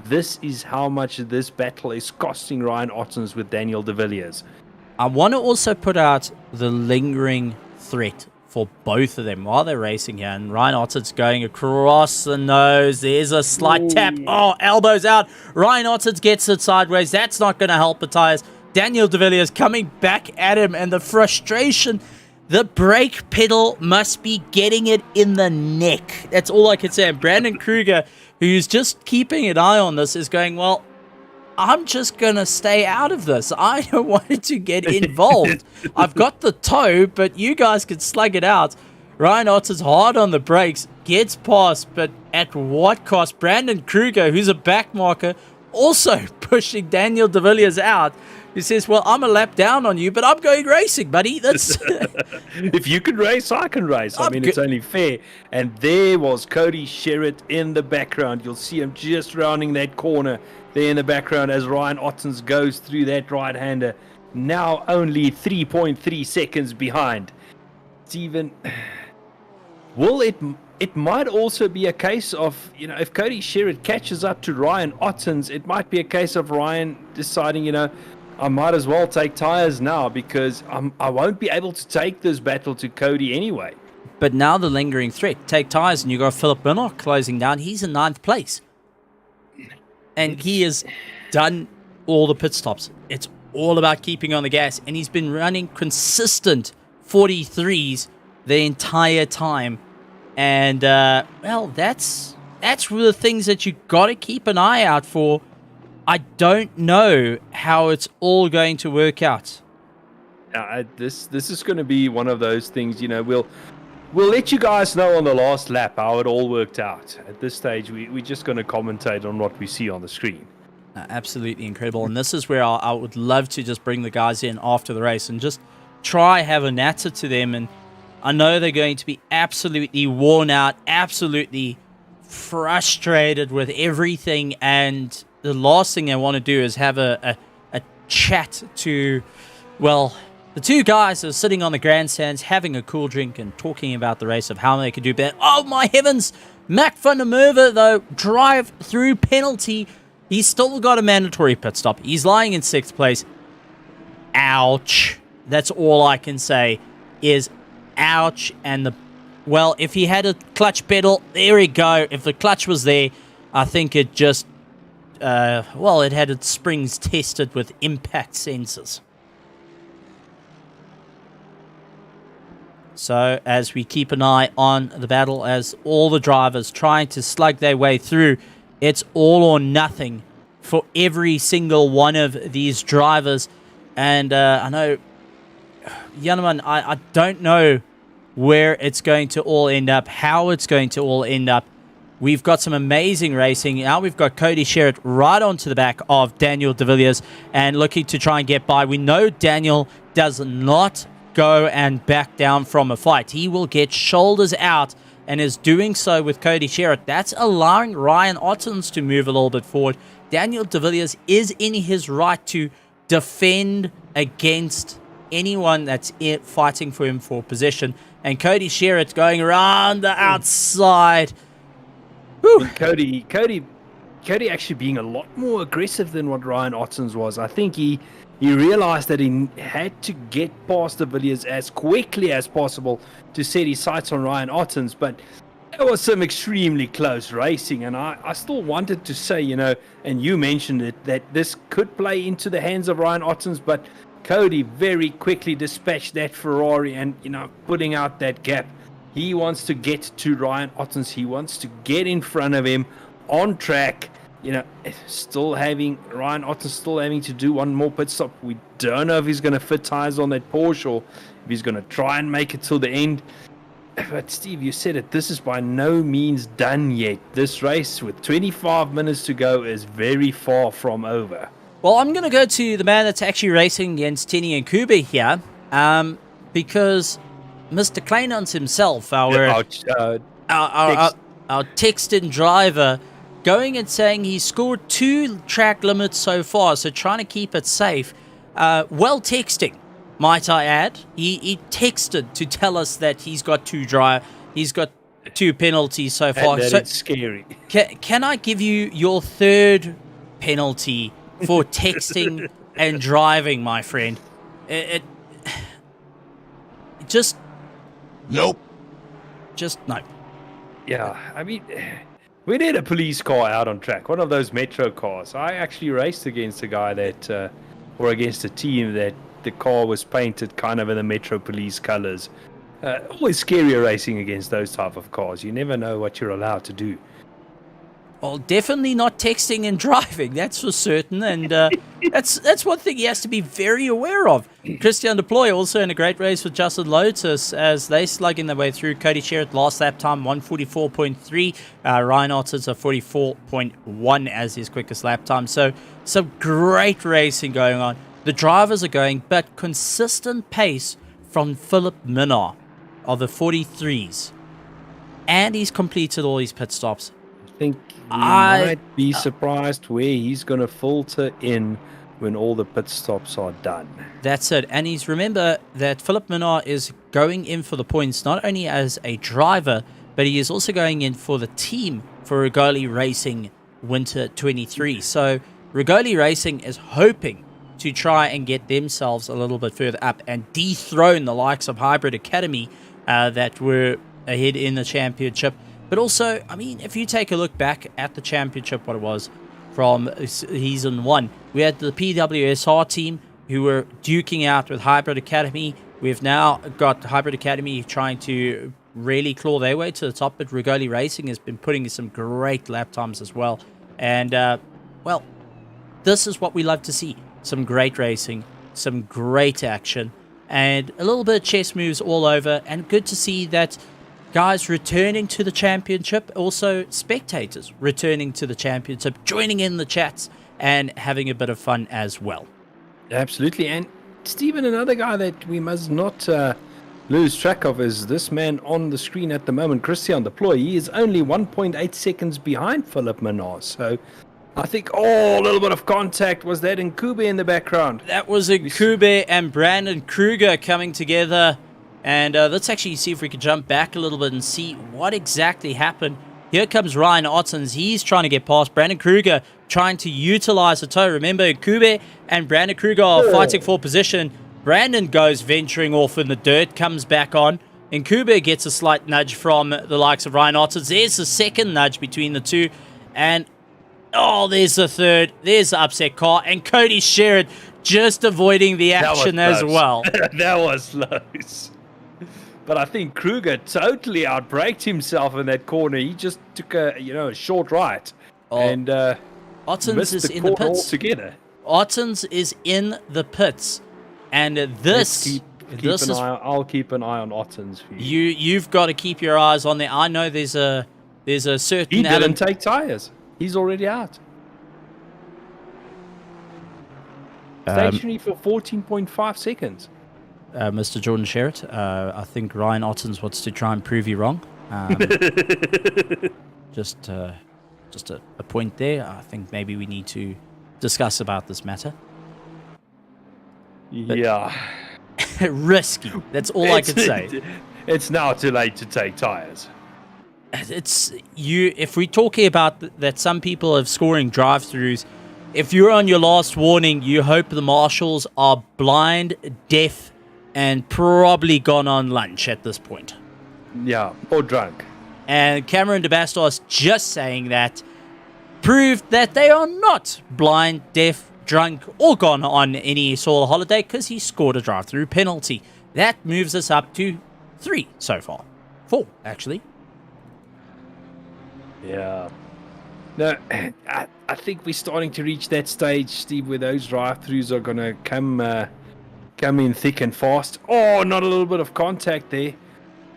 This is how much this battle is costing Ryan Ottens with Daniel de Villiers. I want to also put out the lingering threat for both of them while they're racing here. And Ryan Ottens going across the nose. There's a slight tap. Oh, elbows out. Ryan Ottens gets it sideways. That's not going to help the tires. Daniel de Villiers coming back at him, and the frustration. The brake pedal must be getting it in the neck. That's all I can say. And Brandon Kruger, who's just keeping an eye on this, is going, well, I'm just going to stay out of this. I don't want to get involved. I've got the tow, but you guys can slug it out. Ryan Ottens hard on the brakes, gets past, but at what cost? Brandon Kruger, who's a backmarker, also pushing Daniel de Villiers out. He says, well, I'm a lap down on you, but I'm going racing, buddy. That's If you can race, I can race. I mean, it's only fair. And there was Cody Sherrod in the background. You'll see him just rounding that corner there in the background as Ryan Ottens goes through that right-hander. Now only 3.3 seconds behind. Stephen, it might also be a case of, if Cody Sherrod catches up to Ryan Ottens, it might be a case of Ryan deciding, I might as well take tires now because I won't be able to take this battle to Cody anyway. But now the lingering threat. Take tires and you got Philip Minnock closing down. He's in 9th place. And he has done all the pit stops. It's all about keeping on the gas. And he's been running consistent 43s the entire time. And, well, that's the things that you got to keep an eye out for. I don't know how it's all going to work out. This is going to be one of those things, we'll let you guys know on the last lap how it all worked out. At this stage, we're just going to commentate on what we see on the screen. Absolutely incredible. And this is where I would love to just bring the guys in after the race and just try have a natter to them. And I know they're going to be absolutely worn out, absolutely frustrated with everything, and the last thing I want to do is have a chat to, well, the two guys are sitting on the grandstands having a cool drink and talking about the race of how they could do better. Oh my heavens! Mac van der Merwe, though, drive-through penalty. He's still got a mandatory pit stop. He's lying in 6th place. Ouch. That's all I can say is ouch. And well, if he had a clutch pedal, there we go. If the clutch was there, I think it just, well, it had its springs tested with impact sensors. So as we keep an eye on the battle, as all the drivers trying to slug their way through, it's all or nothing for every single one of these drivers. And I know, Janneman, I don't know where it's going to all end up, how it's going to all end up. We've got some amazing racing. Now we've got Cody Sherritt right onto the back of Daniel de Villiers and looking to try and get by. We know Daniel does not go and back down from a fight. He will get shoulders out and is doing so with Cody Sherritt. That's allowing Ryan Ottens to move a little bit forward. Daniel de Villiers is in his right to defend against anyone that's fighting for him for position. And Cody Sherritt going around the outside. Whew. Cody actually being a lot more aggressive than what Ryan Ottens was. I think he realized that he had to get past the Villiers as quickly as possible to set his sights on Ryan Ottens, but there was some extremely close racing, and I still wanted to say, and you mentioned it, that this could play into the hands of Ryan Ottens, but Cody very quickly dispatched that Ferrari and, putting out that gap. He wants to get to Ryan Ottens. He wants to get in front of him on track. Ryan Ottens still having to do one more pit stop. We don't know if he's going to fit tires on that Porsche or if he's going to try and make it till the end. But Steve, you said it. This is by no means done yet. This race with 25 minutes to go is very far from over. Well, I'm going to go to the man that's actually racing against Tenny and Kuba here, because Mr. Kleinans himself, our Texton driver, going and saying he scored 2 track limits so far, so trying to keep it safe. Well texting, might I add. He texted to tell us that he's got 2 penalties so far. And that so it's scary. Can I give you your 3rd penalty for texting and driving, my friend? It just... Nope. Just no. Yeah, I mean, we did a police car out on track, one of those metro cars. I actually raced against a guy that, or against a team that the car was painted kind of in the metro police colors. Always scarier racing against those type of cars. You never know what you're allowed to do. Well, definitely not texting and driving, that's for certain, and that's one thing he has to be very aware of. Christian Deploy also in a great race with Justin Lotus as they slugging their way through. Cody Sherritt last lap time 1:44.3, Ryan Ottens a 44.1 as his quickest lap time. So some great racing going on. The drivers are going, but consistent pace from Philip Minnaar of the 43s, and he's completed all his pit stops. I think you might be surprised where he's going to filter in when all the pit stops are done. That's it. And remember that Philip Minnaar is going in for the points not only as a driver, but he is also going in for the team for Rigoli Racing Winter 23. So Rigoli Racing is hoping to try and get themselves a little bit further up and dethrone the likes of Hybrid Academy that were ahead in the championship. But also, I mean, if you take a look back at the championship, what it was from season 1, we had the PWSR team who were duking out with Hybrid Academy. We've now got Hybrid Academy trying to really claw their way to the top, but Rigoli Racing has been putting in some great lap times as well. And, well, this is what we love to see. Some great racing, some great action, and a little bit of chess moves all over, and good to see that guys returning to the championship, also spectators returning to the championship, joining in the chats and having a bit of fun as well. Absolutely. And Stephen, another guy that we must not lose track of is this man on the screen at the moment, Christian Deploy. He is only 1.8 seconds behind Philip Minnaar. So I think, a little bit of contact. Was that Nkube in the background? That was Nkube and Brandon Kruger coming together. And let's actually see if we can jump back a little bit and see what exactly happened. Here comes Ryan Ottens. He's trying to get past Brandon Kruger, trying to utilize the toe. Remember, Nkube and Brandon Kruger are fighting for position. Brandon goes venturing off in the dirt, comes back on, and Kuba gets a slight nudge from the likes of Ryan Otters. There's the second nudge between the two, and there's the third. There's the upset car, and Cody Sherritt just avoiding the action as well. That was close. But I think Kruger totally outbraked himself in that corner. He just took a short right. And Ottens is in the pits. Altogether. Ottens is in the pits. And this I'll keep an eye on Ottens for you. You've got to keep your eyes on there. I know there's a certain He didn't take tires. He's already out. Stationary for 14.5 seconds. Mr. Jordan Sherritt, I think Ryan Ottens wants to try and prove you wrong. Just a point there. I think maybe we need to discuss about this matter. Yeah. Risky. That's all I can say. It's now too late to take tires. If we're talking about that some people are scoring drive-throughs, if you're on your last warning, you hope the marshals are blind, deaf, and probably gone on lunch at this point. Yeah, or drunk. And Cameron DeBastos just saying that proved that they are not blind, deaf, drunk, or gone on any sort of holiday because he scored a drive-through penalty. That moves us up to 3 so far. 4, actually. Yeah. No, I think we're starting to reach that stage, Steve, where those drive-throughs are going to come in thick and fast. Oh, not a little bit of contact there.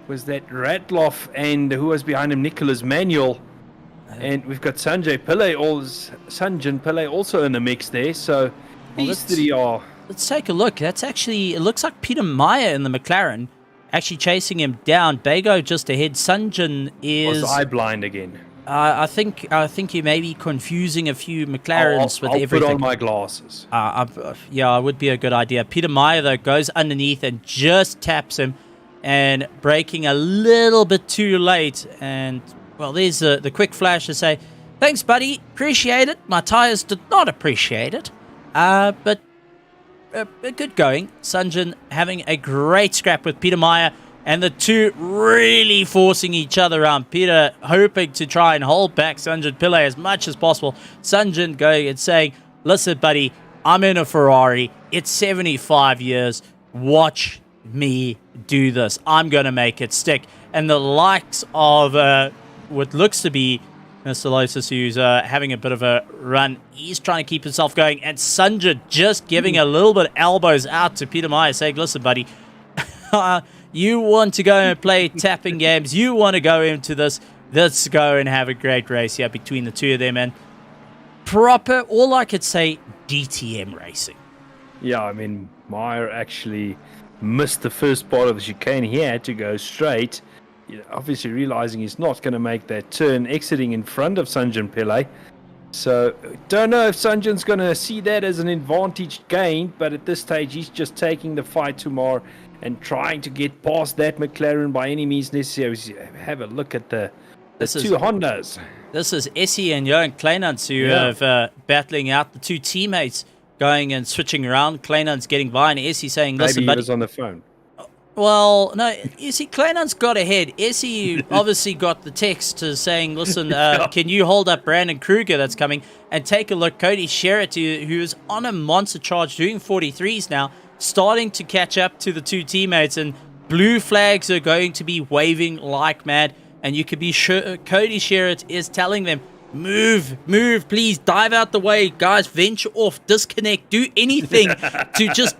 Was that Ratloff and who was behind him? Nicholas Manuel. And we've got Sanjin Pillay also in the mix there. So these three are... Let's take a look. It looks like Peter Meyer in the McLaren actually chasing him down. Bago just ahead. Sunjin is... Was I blind again? I think you may be confusing a few McLarens with everything. I'll put on my glasses. Yeah, it would be a good idea. Peter Meyer, though, goes underneath and just taps him and braking a little bit too late. And, well, there's the quick flash to say, thanks, buddy. Appreciate it. My tires did not appreciate it. But good going. Sunjin having a great scrap with Peter Meyer. And the two really forcing each other around. Peter hoping to try and hold back Sunjin Pillay as much as possible. Sunjin going and saying, listen, buddy, I'm in a Ferrari. It's 75 years. Watch me do this. I'm going to make it stick. And the likes of what looks to be Mr. Losis, who's having a bit of a run. He's trying to keep himself going. And Sunjin just giving a little bit of elbows out to Peter Meyer saying, listen, buddy, you want to go and play tapping games. You want to go into this. Let's go and have a great race here between the two of them. And proper, all I could say, DTM racing. Yeah, I mean, Meyer actually missed the first part of the chicane. He had to go straight. Obviously realizing he's not going to make that turn, exiting in front of Sunjin Pillay. So, don't know if Sunjin's going to see that as an advantage gained, but at this stage, he's just taking the fight to Meyer and trying to get past that McLaren by any means necessary. Have a look at the two Hondas. This is Essie and Johan Kleinans who have battling out the two teammates going and switching around. Kleinans getting by and Essie saying, listen, maybe he was on the phone. Well, no, Essie Kleinans got ahead. Essie obviously got the text to saying, listen, can you hold up Brandon Kruger that's coming? And take a look, Cody Sherritt, who is on a monster charge doing 43s now, starting to catch up to the two teammates, and blue flags are going to be waving like mad, and you could be sure Cody Sherritt is telling them, move, please, dive out the way, guys, venture off, disconnect, do anything to just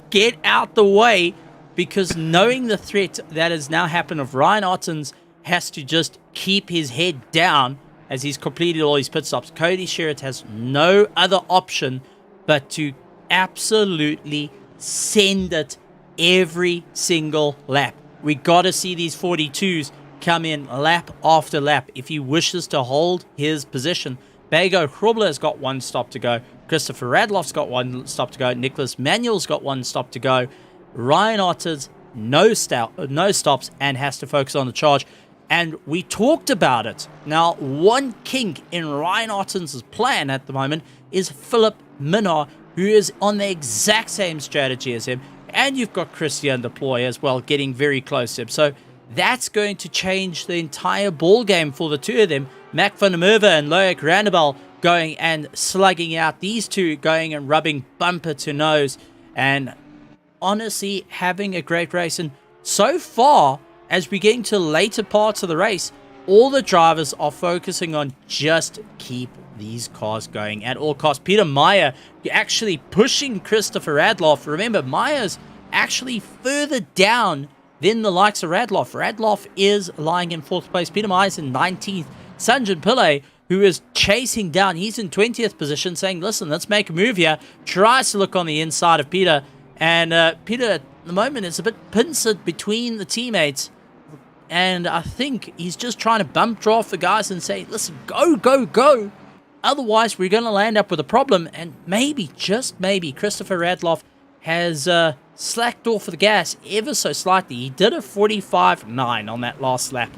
get out the way, because knowing the threat that has now happened of Ryan Ottens has to just keep his head down as he's completed all his pit stops. Cody Sherritt has no other option but to absolutely send it every single lap. We got to see these 42s come in lap after lap if he wishes to hold his position. Bago Hrubler has got one stop to go. Christopher Radloff's got one stop to go. Nicholas Manuel's got one stop to go. Ryan Otters, no stops, and has to focus on the charge. And we talked about it. Now, one kink in Ryan Ottens' plan at the moment is Philip Minnar, who is on the exact same strategy as him, and you've got Christian Deploy as well getting very close to him. So that's going to change the entire ball game for the two of them. Mac van der Merwe and Loic Randebal going and slugging out. These two going and rubbing bumper to nose. And honestly, having a great race. And so far, as we get into later parts of the race, all the drivers are focusing on just keep these cars going at all costs. Peter Meyer actually pushing Christopher Radloff. Remember, Meyer's actually further down than the likes of Radloff. Radloff is lying in 4th place. Peter Meyer's in 19th. Sanjan Pillay, who is chasing down, he's in 20th position, saying, listen, let's make a move here. Tries to look on the inside of Peter. And Peter, at the moment, is a bit pincered between the teammates. And I think he's just trying to bump draft the guys and say, listen, go, go, go. Otherwise, we're going to land up with a problem. And maybe, just maybe, Christopher Radloff has slacked off of the gas ever so slightly. He did a 45.9 on that last lap.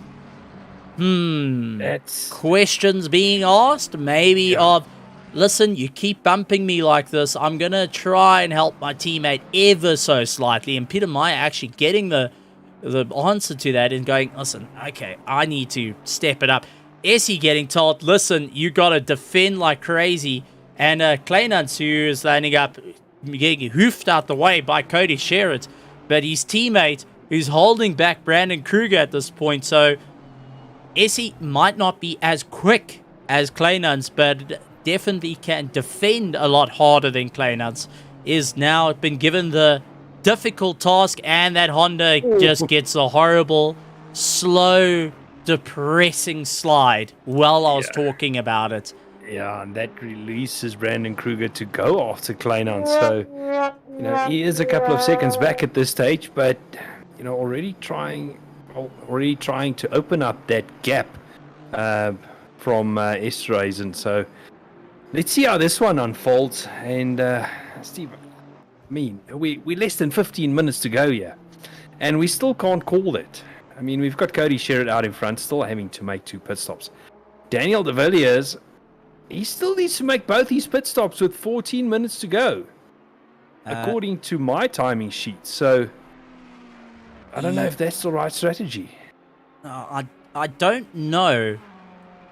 That's Questions being asked, maybe of, listen, you keep bumping me like this. I'm going to try and help my teammate ever so slightly. And Peter Meyer actually getting the answer to that and going, listen, okay, I need to step it up. Essie getting told, listen, you got to defend like crazy. And Kleinans, who is landing up, getting hoofed out the way by Cody Sherritt. But his teammate, who's holding back Brandon Kruger at this point. So Essie might not be as quick as Kleinans, but definitely can defend a lot harder than Kleinans. Is now been given the difficult task, and that Honda just gets a horrible, slow, depressing slide while I was talking about it. Yeah, and that releases Brandon Kruger to go after Kleinans. So, he is a couple of seconds back at this stage, but, already trying to open up that gap from Esterhazy. So, let's see how this one unfolds. And, Steve, we're less than 15 minutes to go here, and we still can't call it. We've got Cody Sherritt out in front, still having to make 2 pit stops. Daniel de Villiers, he still needs to make both his pit stops with 14 minutes to go, according to my timing sheet. So, I don't know if that's the right strategy. I don't know.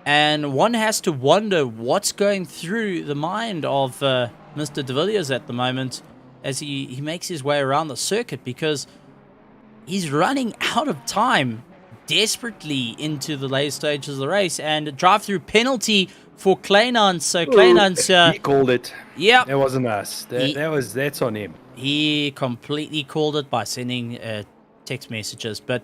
And one has to wonder what's going through the mind of Mr. de Villiers at the moment as he makes his way around the circuit, because he's running out of time desperately into the late stages of the race. And a drive-through penalty for Kleinans. So Kleinans... he called it. Yeah. That wasn't us. That's on him. He completely called it by sending text messages. But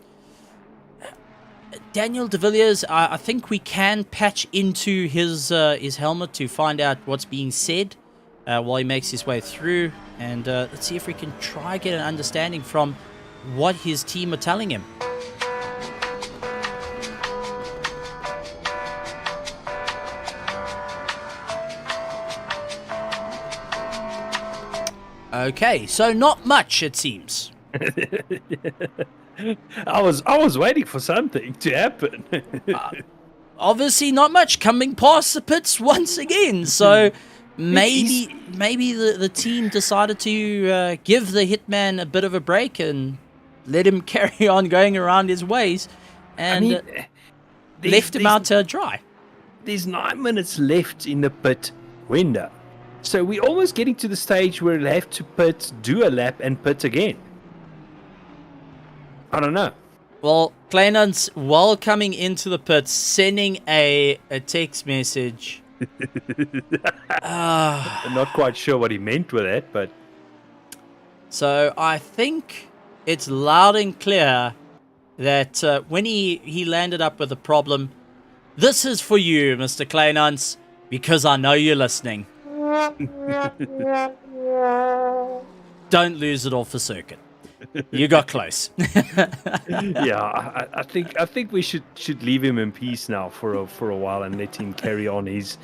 Daniel de Villiers, I think we can patch into his helmet to find out what's being said while he makes his way through. And let's see if we can try get an understanding from what his team are telling him. Okay, so not much, it seems. I was waiting for something to happen. Obviously not much coming past the pits once again, so maybe the team decided to give the hitman a bit of a break and let him carry on going around his ways, and left him out to dry. There's 9 minutes left in the pit window, so we're almost getting to the stage where we'll have to pit, do a lap, and pit again. I don't know. Well, Kleinans, while coming into the pits, sending a text message. I'm not quite sure what he meant with that, but... So I think it's loud and clear that when he landed up with a problem, this is for you, Mr. Kleinans, because I know you're listening. Don't lose it off the circuit. You got close. Yeah, I think we should leave him in peace now for a while and let him carry on his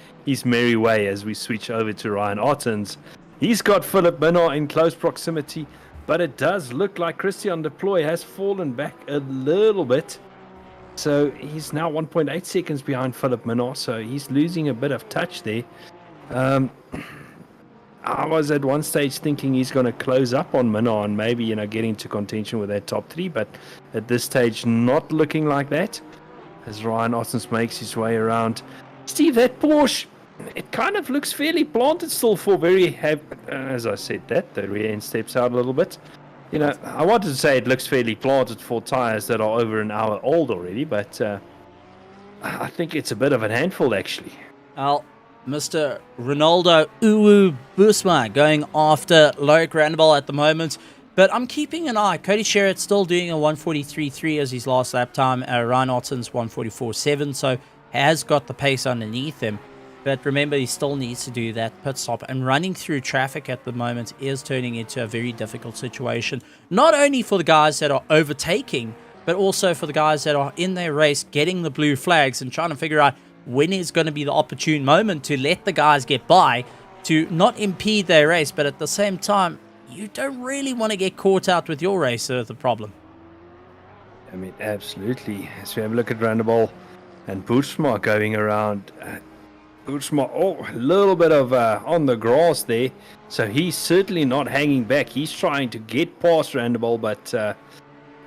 merry way as we switch over to Ryan Ottens. He's got Philip Minnaar in close proximity, but it does look like Christian Deploy has fallen back a little bit. So he's now 1.8 seconds behind Philip Minnaar, so he's losing a bit of touch there. I was at one stage thinking he's going to close up on Minnar and maybe, get into contention with that top 3, but at this stage, not looking like that. As Ryan Ottens makes his way around. Steve, that Porsche, it kind of looks fairly planted still for as I said that, the rear end steps out a little bit. I wanted to say it looks fairly planted for tyres that are over an hour old already, but I think it's a bit of a handful, actually. Well, Mr. Ronaldo Uwu Busma going after Loic Randall at the moment. But I'm keeping an eye. Cody Sherritt still doing a 143.3 as his last lap time. Ryan Otten's 144.7, so has got the pace underneath him. But remember, he still needs to do that pit stop. And running through traffic at the moment is turning into a very difficult situation. Not only for the guys that are overtaking, but also for the guys that are in their race getting the blue flags and trying to figure out when is going to be the opportune moment to let the guys get by, to not impede their race, but at the same time, you don't really want to get caught out with your race with the problem. I mean, absolutely. As we have a look at Randall and Boersma going around. Boersma, a little bit of on the grass there. So he's certainly not hanging back. He's trying to get past Randall, but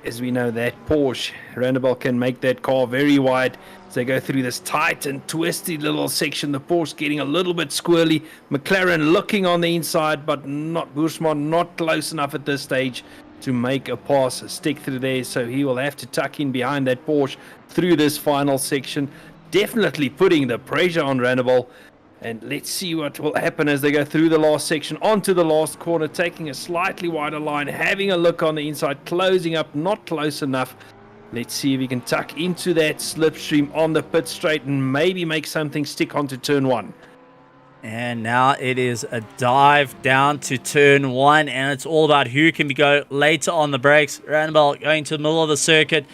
as we know, that Porsche, Randall can make that car very wide. As they go through this tight and twisty little section, the Porsche getting a little bit squirrely. McLaren looking on the inside, but Boersma not close enough at this stage to make a pass, stick through there. So he will have to tuck in behind that Porsche through this final section. Definitely putting the pressure on Randall. And let's see what will happen as they go through the last section, onto the last corner, taking a slightly wider line, having a look on the inside, closing up, not close enough. Let's see if he can tuck into that slipstream on the pit straight and maybe make something stick onto turn 1. And now it is a dive down to turn 1, and it's all about who can go later on the brakes. Randall going to the middle of the circuit,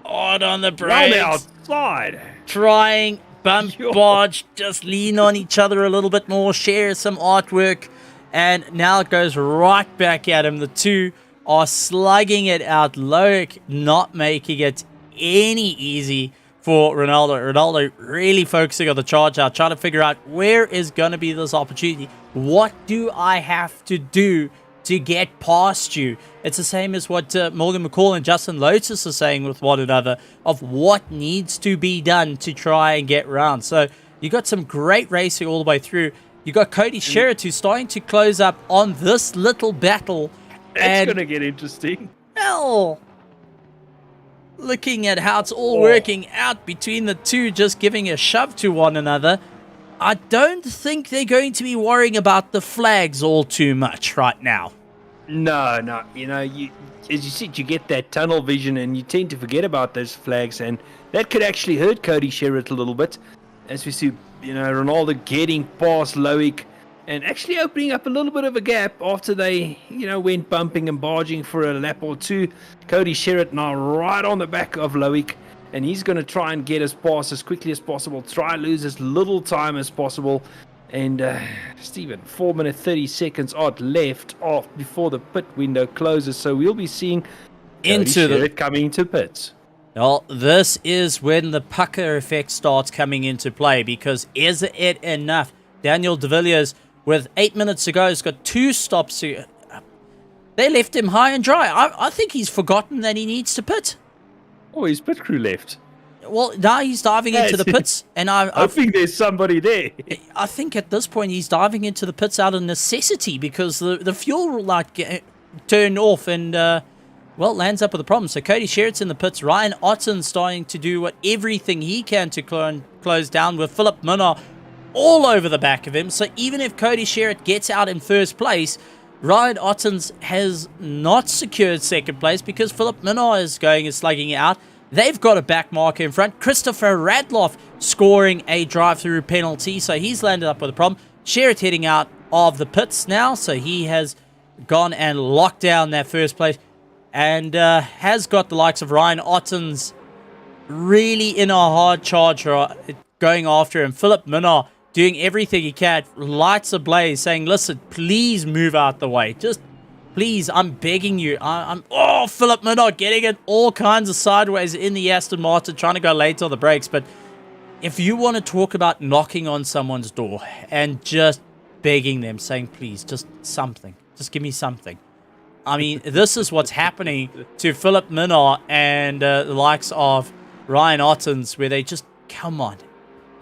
hard on the brakes. Right outside. Trying, bump, barge, just lean on each other a little bit more, share some artwork, and now it goes right back at him. The two are slugging it out. Loic not making it any easy for Ronaldo. Ronaldo really focusing on the charge out, trying to figure out where is going to be this opportunity. What do I have to do to get past you? It's the same as what Morgan McCall and Justin Lotus are saying with one another of what needs to be done to try and get round. So you got some great racing all the way through. You got Cody Sherritt who's starting to close up on this little battle. It's going to get interesting. Well, looking at how it's all working out between the two, just giving a shove to one another, I don't think they're going to be worrying about the flags all too much right now. No. As you said, you get that tunnel vision and you tend to forget about those flags, and that could actually hurt Cody Sherritt a little bit. As we see, Ronaldo getting past Loic and actually opening up a little bit of a gap after they, went bumping and barging for a lap or two. Cody Sherritt now right on the back of Loic, and he's going to try and get us past as quickly as possible, try and lose as little time as possible. And Stephen, 4 minutes 30 seconds odd left off before the pit window closes, so we'll be seeing Cody Sherritt coming into pits. Well, this is when the pucker effect starts coming into play, because is it enough? Daniel De Villiers, with 8 minutes to go, has got 2 stops. They left him high and dry. I think he's forgotten that he needs to pit. Oh, his pit crew left. Well, now he's diving into the pits, and I think there's somebody there. I think at this point he's diving into the pits out of necessity, because the fuel light turned off and lands up with a problem. So Cody Sherritt's in the pits. Ryan Otten's starting to do everything he can to close down, with Philip Minnar all over the back of him. So even if Cody Sherritt gets out in first place, Ryan Ottens has not secured second place because Philip Minnar is slugging it out. They've got a back marker in front. Christopher Radloff scoring a drive-through penalty, so he's landed up with a problem. Sherritt heading out of the pits now, so he has gone and locked down that first place, and has got the likes of Ryan Ottens really in a hard charge going after him. Philip Minnar doing everything he can, lights ablaze, saying, listen, please move out the way. Just please, I'm begging you. Philip Minnar getting it all kinds of sideways in the Aston Martin, trying to go late on the brakes. But if you want to talk about knocking on someone's door and just begging them, saying, please, just something. Just give me something. I mean, this is what's happening to Philip Minnaar and the likes of Ryan Ottens, where they just, come on.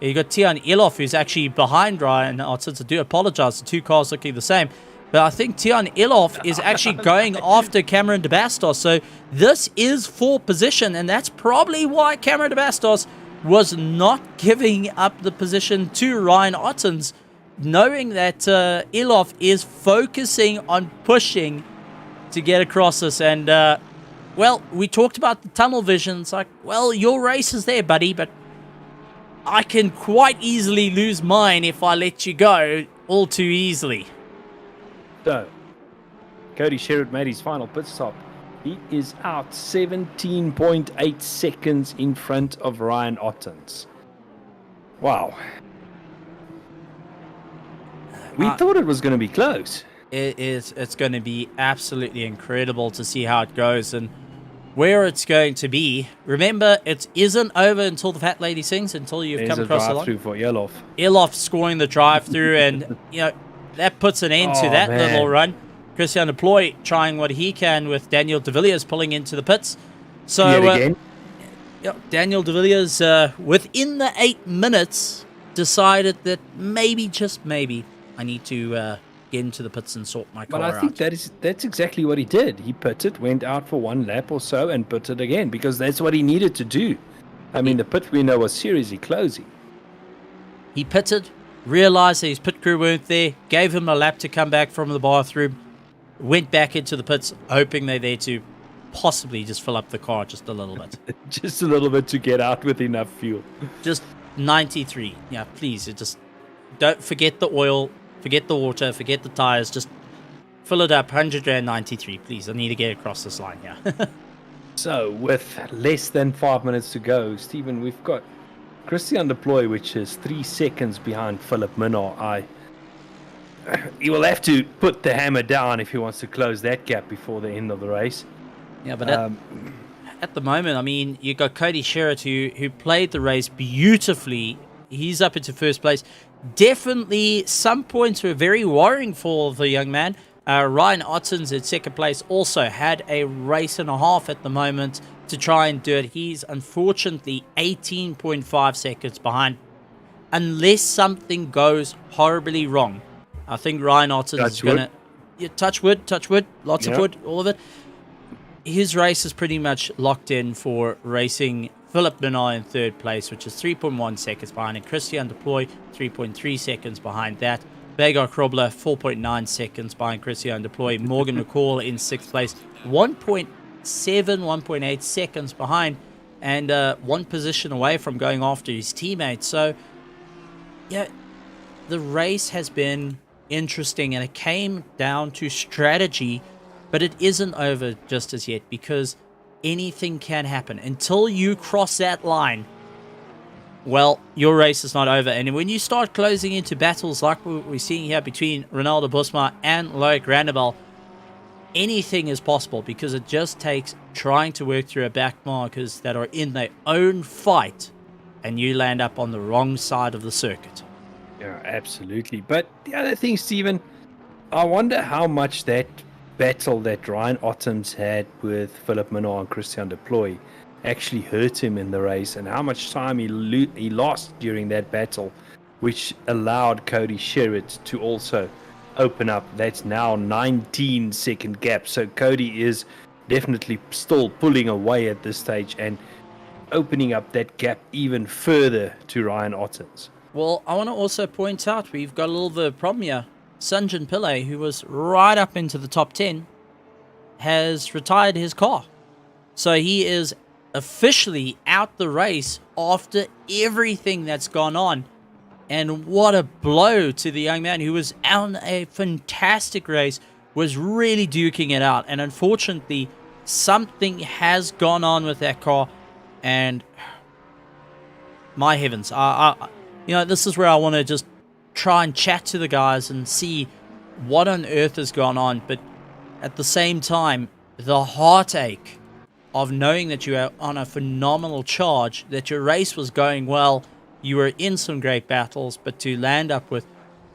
You got Tiaan Elof, who's actually behind Ryan Ottens. I do apologize, the two cars looking the same. But I think Tiaan Elof is actually going after Cameron de Bastos. So this is for position, and that's probably why Cameron de Bastos was not giving up the position to Ryan Ottens, knowing that Elof is focusing on pushing to get across this. And, well, we talked about the tunnel vision. It's like, well, your race is there, buddy, but I can quite easily lose mine if I let you go all too easily. So, Cody Sherritt made his final pit stop. He is out 17.8 seconds in front of Ryan Ottens. Wow. We thought it was going to be close. It's going to be absolutely incredible to see how it goes and where it's going to be. Remember, it isn't over until the fat lady sings, until you've come across the line. There's a drive-through for Elof. Elof scoring the drive-through, and, you know, that puts an end to that little run. Christian de Ploy trying what he can with Daniel de Villiers pulling into the pits. So, again. Daniel de Villiers, within the 8 minutes, decided that maybe, just maybe, I need to get into the pits and sort my car out. But I think that's exactly what he did. He pitted, went out for one lap or so, and pitted again, because that's what he needed to do. I mean, the pit window was seriously closing. He pitted, realized that his pit crew weren't there, gave him a lap to come back from the bathroom, went back into the pits, hoping they're there to possibly just fill up the car just a little bit. Just a little bit to get out with enough fuel. Just 93. Yeah, please, just don't forget the oil, forget the water, forget the tires, just fill it up, 193, please. I need to get across this line here. So, with less than 5 minutes to go, Stephen, we've got Christian de Ploy, which is 3 seconds behind Philip Minnaar. He will have to put the hammer down if he wants to close that gap before the end of the race. Yeah, but at the moment, I mean, you got Cody Sherritt who played the race beautifully. He's up into first place. Definitely some points were very worrying for the young man. Ryan Ottens at second place also had a race and a half at the moment to try and do it. He's unfortunately 18.5 seconds behind. Unless something goes horribly wrong, I think Ryan Ottens is going to... Yeah, touch wood, lots of wood, all of it. His race is pretty much locked in for racing Philip Minnaar in third place, which is 3.1 seconds behind, and Christian de Ploy 3.3 seconds behind that. Vegard Krobler 4.9 seconds behind Christian de Ploy. Morgan McCall in sixth place, 1.8 seconds behind, and one position away from going after his teammate. So, yeah, the race has been interesting, and it came down to strategy, but it isn't over just as yet, because anything can happen. Until you cross that line, well, your race is not over. And when you start closing into battles like we're seeing here between Ronaldo Busma and Loic Randebel, anything is possible, because it just takes trying to work through a back markers that are in their own fight, and you land up on the wrong side of the circuit. Yeah, absolutely. But the other thing, Stephen, I wonder how much that battle that Ryan Ottens had with Philip Minnaar and Christian de Ploy actually hurt him in the race, and how much time he lost during that battle, which allowed Cody Sherritt to also open up. That's now 19-second gap. So Cody is definitely still pulling away at this stage and opening up that gap even further to Ryan Ottens. Well, I want to also point out we've got a little bit of problem here. Sanjan Pillay, who was right up into the top 10, has retired his car. So he is officially out the race after everything that's gone on. And what a blow to the young man who was on a fantastic race, was really duking it out. And unfortunately, something has gone on with that car. And my heavens, you know, this is where I want to just try and chat to the guys and see what on earth has gone on. But at the same time, the heartache of knowing that you are on a phenomenal charge, that your race was going well, you were in some great battles, but to land up with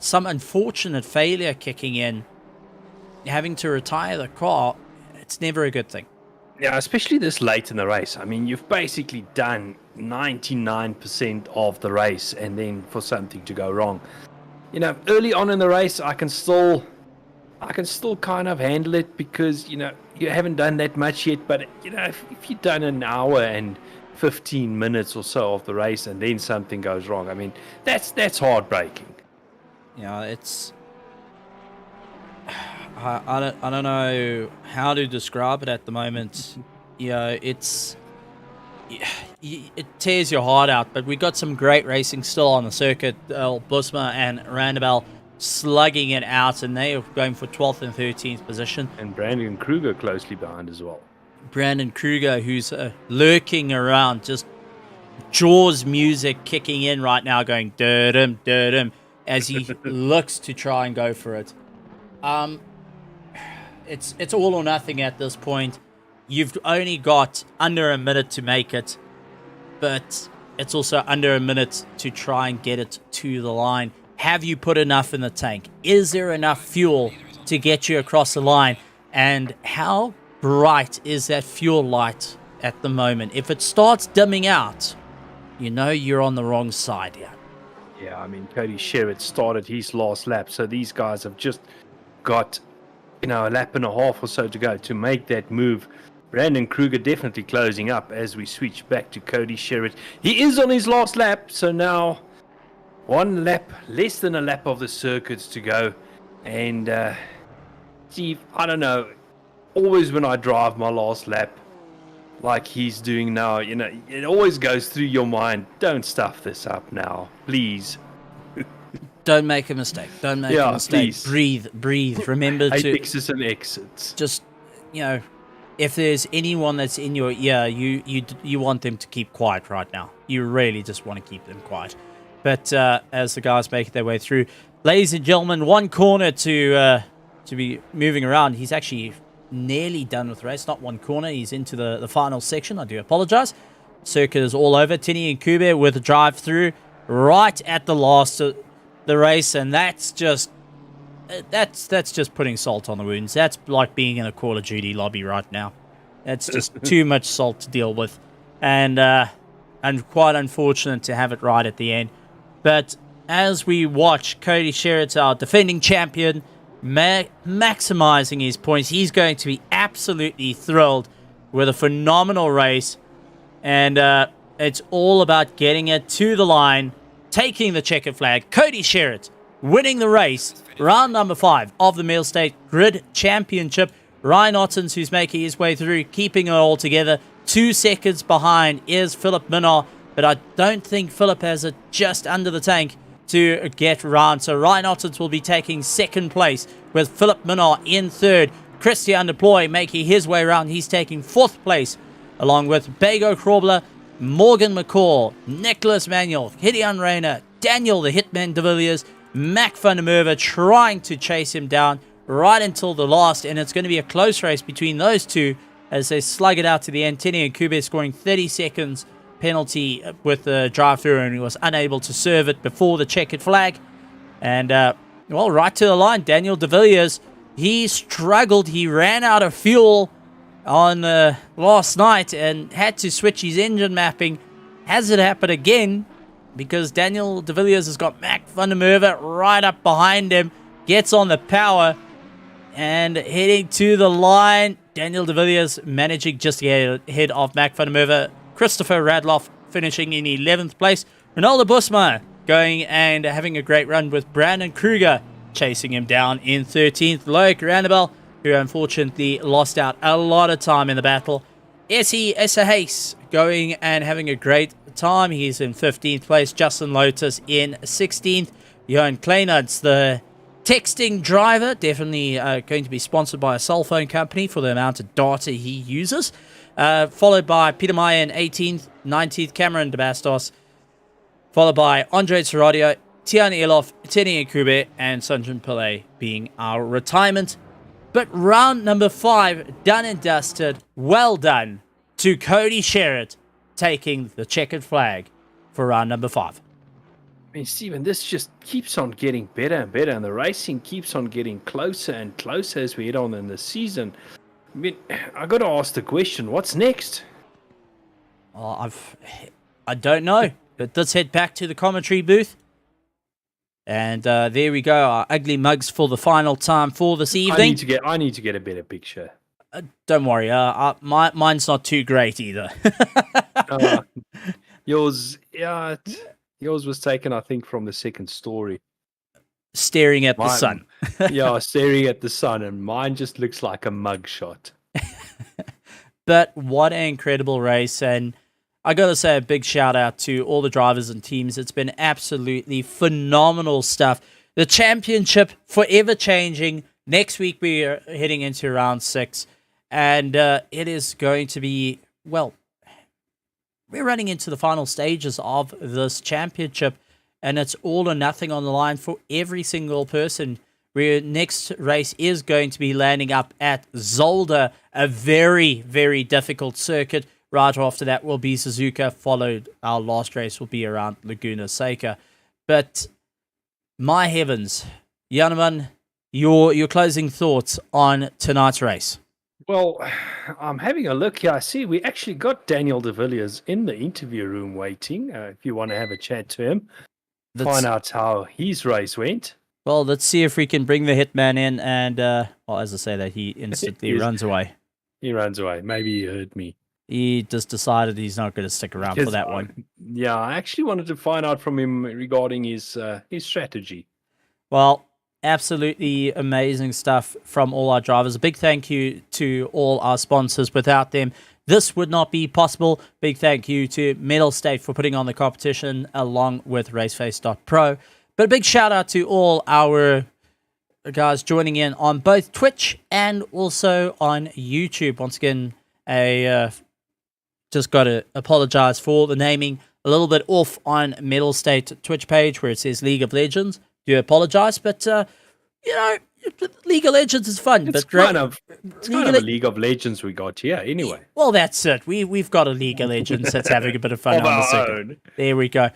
some unfortunate failure kicking in, having to retire the car, it's never a good thing. Yeah, especially this late in the race. I mean, you've basically done 99% of the race, and then for something to go wrong. You know, early on in the race, I can still kind of handle it because, you know, you haven't done that much yet. But, you know, if you've done an hour and 15 minutes or so of the race and then something goes wrong, I mean, that's heartbreaking. Yeah, it's... I don't know how to describe it at the moment. You know, it tears your heart out, but we got some great racing still on the circuit. Busma and Randabel slugging it out, and they are going for 12th and 13th position. And Brandon Kruger closely behind as well. Brandon Kruger, who's lurking around, just Jaws music kicking in right now, going dum dum as he looks to try and go for it. It's all or nothing at this point. You've only got under a minute to make it, but it's also under a minute to try and get it to the line. Have you put enough in the tank? Is there enough fuel to get you across the line? And how bright is that fuel light at the moment? If it starts dimming out, you know you're on the wrong side here. Yeah, I mean, Cody Sherritt started his last lap, so these guys have just got, you know, a lap and a half or so to go to make that move. Brandon Kruger definitely closing up as we switch back to Cody Sherritt. He is on his last lap, so now one lap, less than a lap of the circuits to go. And, Steve, I don't know, always when I drive my last lap, like he's doing now, you know, it always goes through your mind, don't stuff this up now, please. Don't make a mistake. Don't make a mistake. Please. Breathe. Remember to Apexes and exits. just, you know, if there's anyone that's in your ear, you want them to keep quiet right now. You really just want to keep them quiet. But as the guys make their way through, ladies and gentlemen, one corner to be moving around. He's actually nearly done with the race. Not one corner. He's into the final section. I do apologize. Circuit is all over. Tini and Kube with a drive through right at the last of the race, and that's just putting salt on the wounds. That's like being in a Call of Duty lobby right now. That's just too much salt to deal with, and quite unfortunate to have it right at the end. But as we watch Cody Sherritt, our defending champion, maximizing his points, he's going to be absolutely thrilled with a phenomenal race, and it's all about getting it to the line, taking the checkered flag. Cody Sherritt winning the race, round number 5 of the Mettlestate Grid Championship. Ryan Ottens, who's making his way through, keeping it all together. 2 seconds behind is Philip Minnar, but I don't think Philip has it just under the tank to get round. So Ryan Ottens will be taking second place with Philip Minnar in third. Christian Deploy making his way around. He's taking 4th place, along with Bago Krobler, Morgan McCall, Nicholas Manuel, Gideon Rayner, Daniel the Hitman de Villiers, Mac van der Merwe trying to chase him down right until the last, and it's going to be a close race between those two as they slug it out to the end. Tini and Kube scoring 30 seconds penalty with the drive-through, and he was unable to serve it before the checkered flag. And, well, right to the line, Daniel de Villiers, he struggled. He ran out of fuel on last night and had to switch his engine mapping. Has it happened again? Because Daniel de Villiers has got Mac van der Merwe right up behind him. Gets on the power and heading to the line. Daniel de Villiers managing just to get ahead of Mac van der Merwe. Christopher Radloff finishing in 11th place. Ronaldo Busma going and having a great run with Brandon Kruger chasing him down in 13th. Loic Randabel, who unfortunately lost out a lot of time in the battle. Essie Esahase going and having a great time. He's in 15th place. Justin Lotus in 16th. Johan Kleinards, the texting driver, definitely going to be sponsored by a cell phone company for the amount of data he uses. Followed by Peter Meyer in 18th, 19th, Cameron de Bastos. Followed by Andre Seradio, Tian Elof, Tini Kube, and Sanjin Pillay being our retirement. But round number 5, done and dusted. Well done to Cody Sherritt taking the checkered flag for round number 5. mean, Stephen, this just keeps on getting better and better, and the racing keeps on getting closer and closer as we head on in the season. I mean, I got to ask the question: what's next? Oh, I don't know. But let's head back to the commentary booth. And there we go, our ugly mugs for the final time for this evening. I need to get a better picture. Don't worry, mine's not too great either. Yours was taken, I think, from the second story. Staring at the sun. Yeah, staring at the sun, and mine just looks like a mugshot. But what an incredible race, and I gotta say a big shout out to all the drivers and teams. It's been absolutely phenomenal stuff. The championship forever changing. Next week we are heading into round 6, and it is going to be, well, we're running into the final stages of this championship, and it's all or nothing on the line for every single person. Our next race is going to be landing up at Zolder, a very, very difficult circuit. Right after that will be Suzuka, followed our last race will be around Laguna Seca. But my heavens, Janeman, your closing thoughts on tonight's race? Well, I'm having a look here. I see we actually got Daniel de Villiers in the interview room waiting. If you want to have a chat to him, find out how his race went. Well, let's see if we can bring the hitman in. And, well, as I say that, he instantly runs away. He runs away. Maybe he heard me. He just decided he's not going to stick around for that one. Yeah, I actually wanted to find out from him regarding his strategy. Well, absolutely amazing stuff from all our drivers. A big thank you to all our sponsors. Without them, this would not be possible. Big thank you to Mettlestate for putting on the competition along with RaceFace.Pro. But a big shout out to all our guys joining in on both Twitch and also on YouTube. Once again, just got to apologize for the naming a little bit off on Mettlestate Twitch page where it says League of Legends. Do apologize, but League of Legends is fun. It's kind of a League of Legends we got here anyway. Well, that's it. We've got a League of Legends that's having a bit of fun on the second. There we go.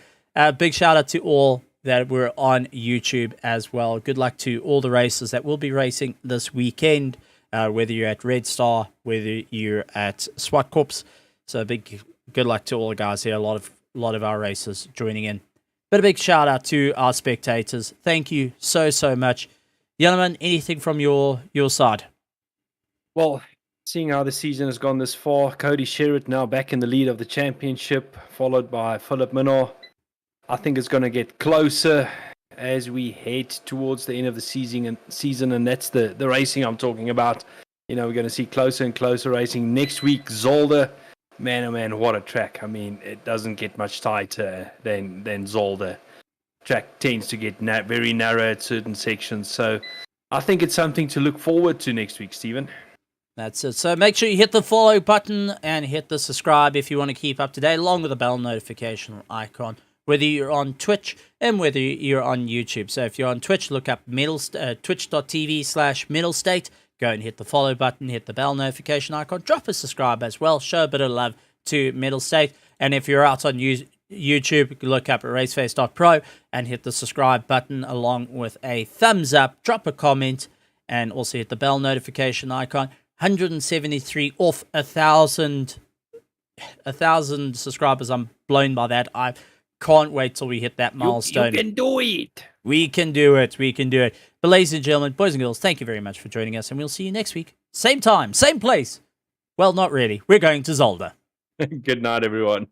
Big shout out to all that were on YouTube as well. Good luck to all the racers that will be racing this weekend, whether you're at Red Star, whether you're at SWAT Corps. So good luck to all the guys here. A lot of our racers joining in. But a big shout out to our spectators. Thank you so much. Janeman, anything from your side? Well, seeing how the season has gone this far, Cody Sherritt now back in the lead of the championship, followed by Philip Minor. I think it's going to get closer as we head towards the end of the season, and that's the racing I'm talking about. We're going to see closer and closer racing. Next week, Zolder. Man, oh man, what a track. I mean, it doesn't get much tighter than Zolder. Track tends to get very narrow at certain sections. So I think it's something to look forward to next week, Stephen. That's it. So make sure you hit the follow button and hit the subscribe if you want to keep up to date, along with the bell notification icon, whether you're on Twitch and whether you're on YouTube. So if you're on Twitch, look up twitch.tv/Mettlestate. Go and hit the follow button, hit the bell notification icon, drop a subscribe as well, show a bit of love to Mettlestate. And if you're out on YouTube, look up at RaceFace.Pro and hit the subscribe button along with a thumbs up, drop a comment, and also hit the bell notification icon. 173 off 1,000 subscribers. I'm blown by that. I can't wait till we hit that milestone. You can do it. We can do it. We can do it. But ladies and gentlemen, boys and girls, thank you very much for joining us, and we'll see you next week. Same time, same place. Well, not really. We're going to Zolder. Good night, everyone.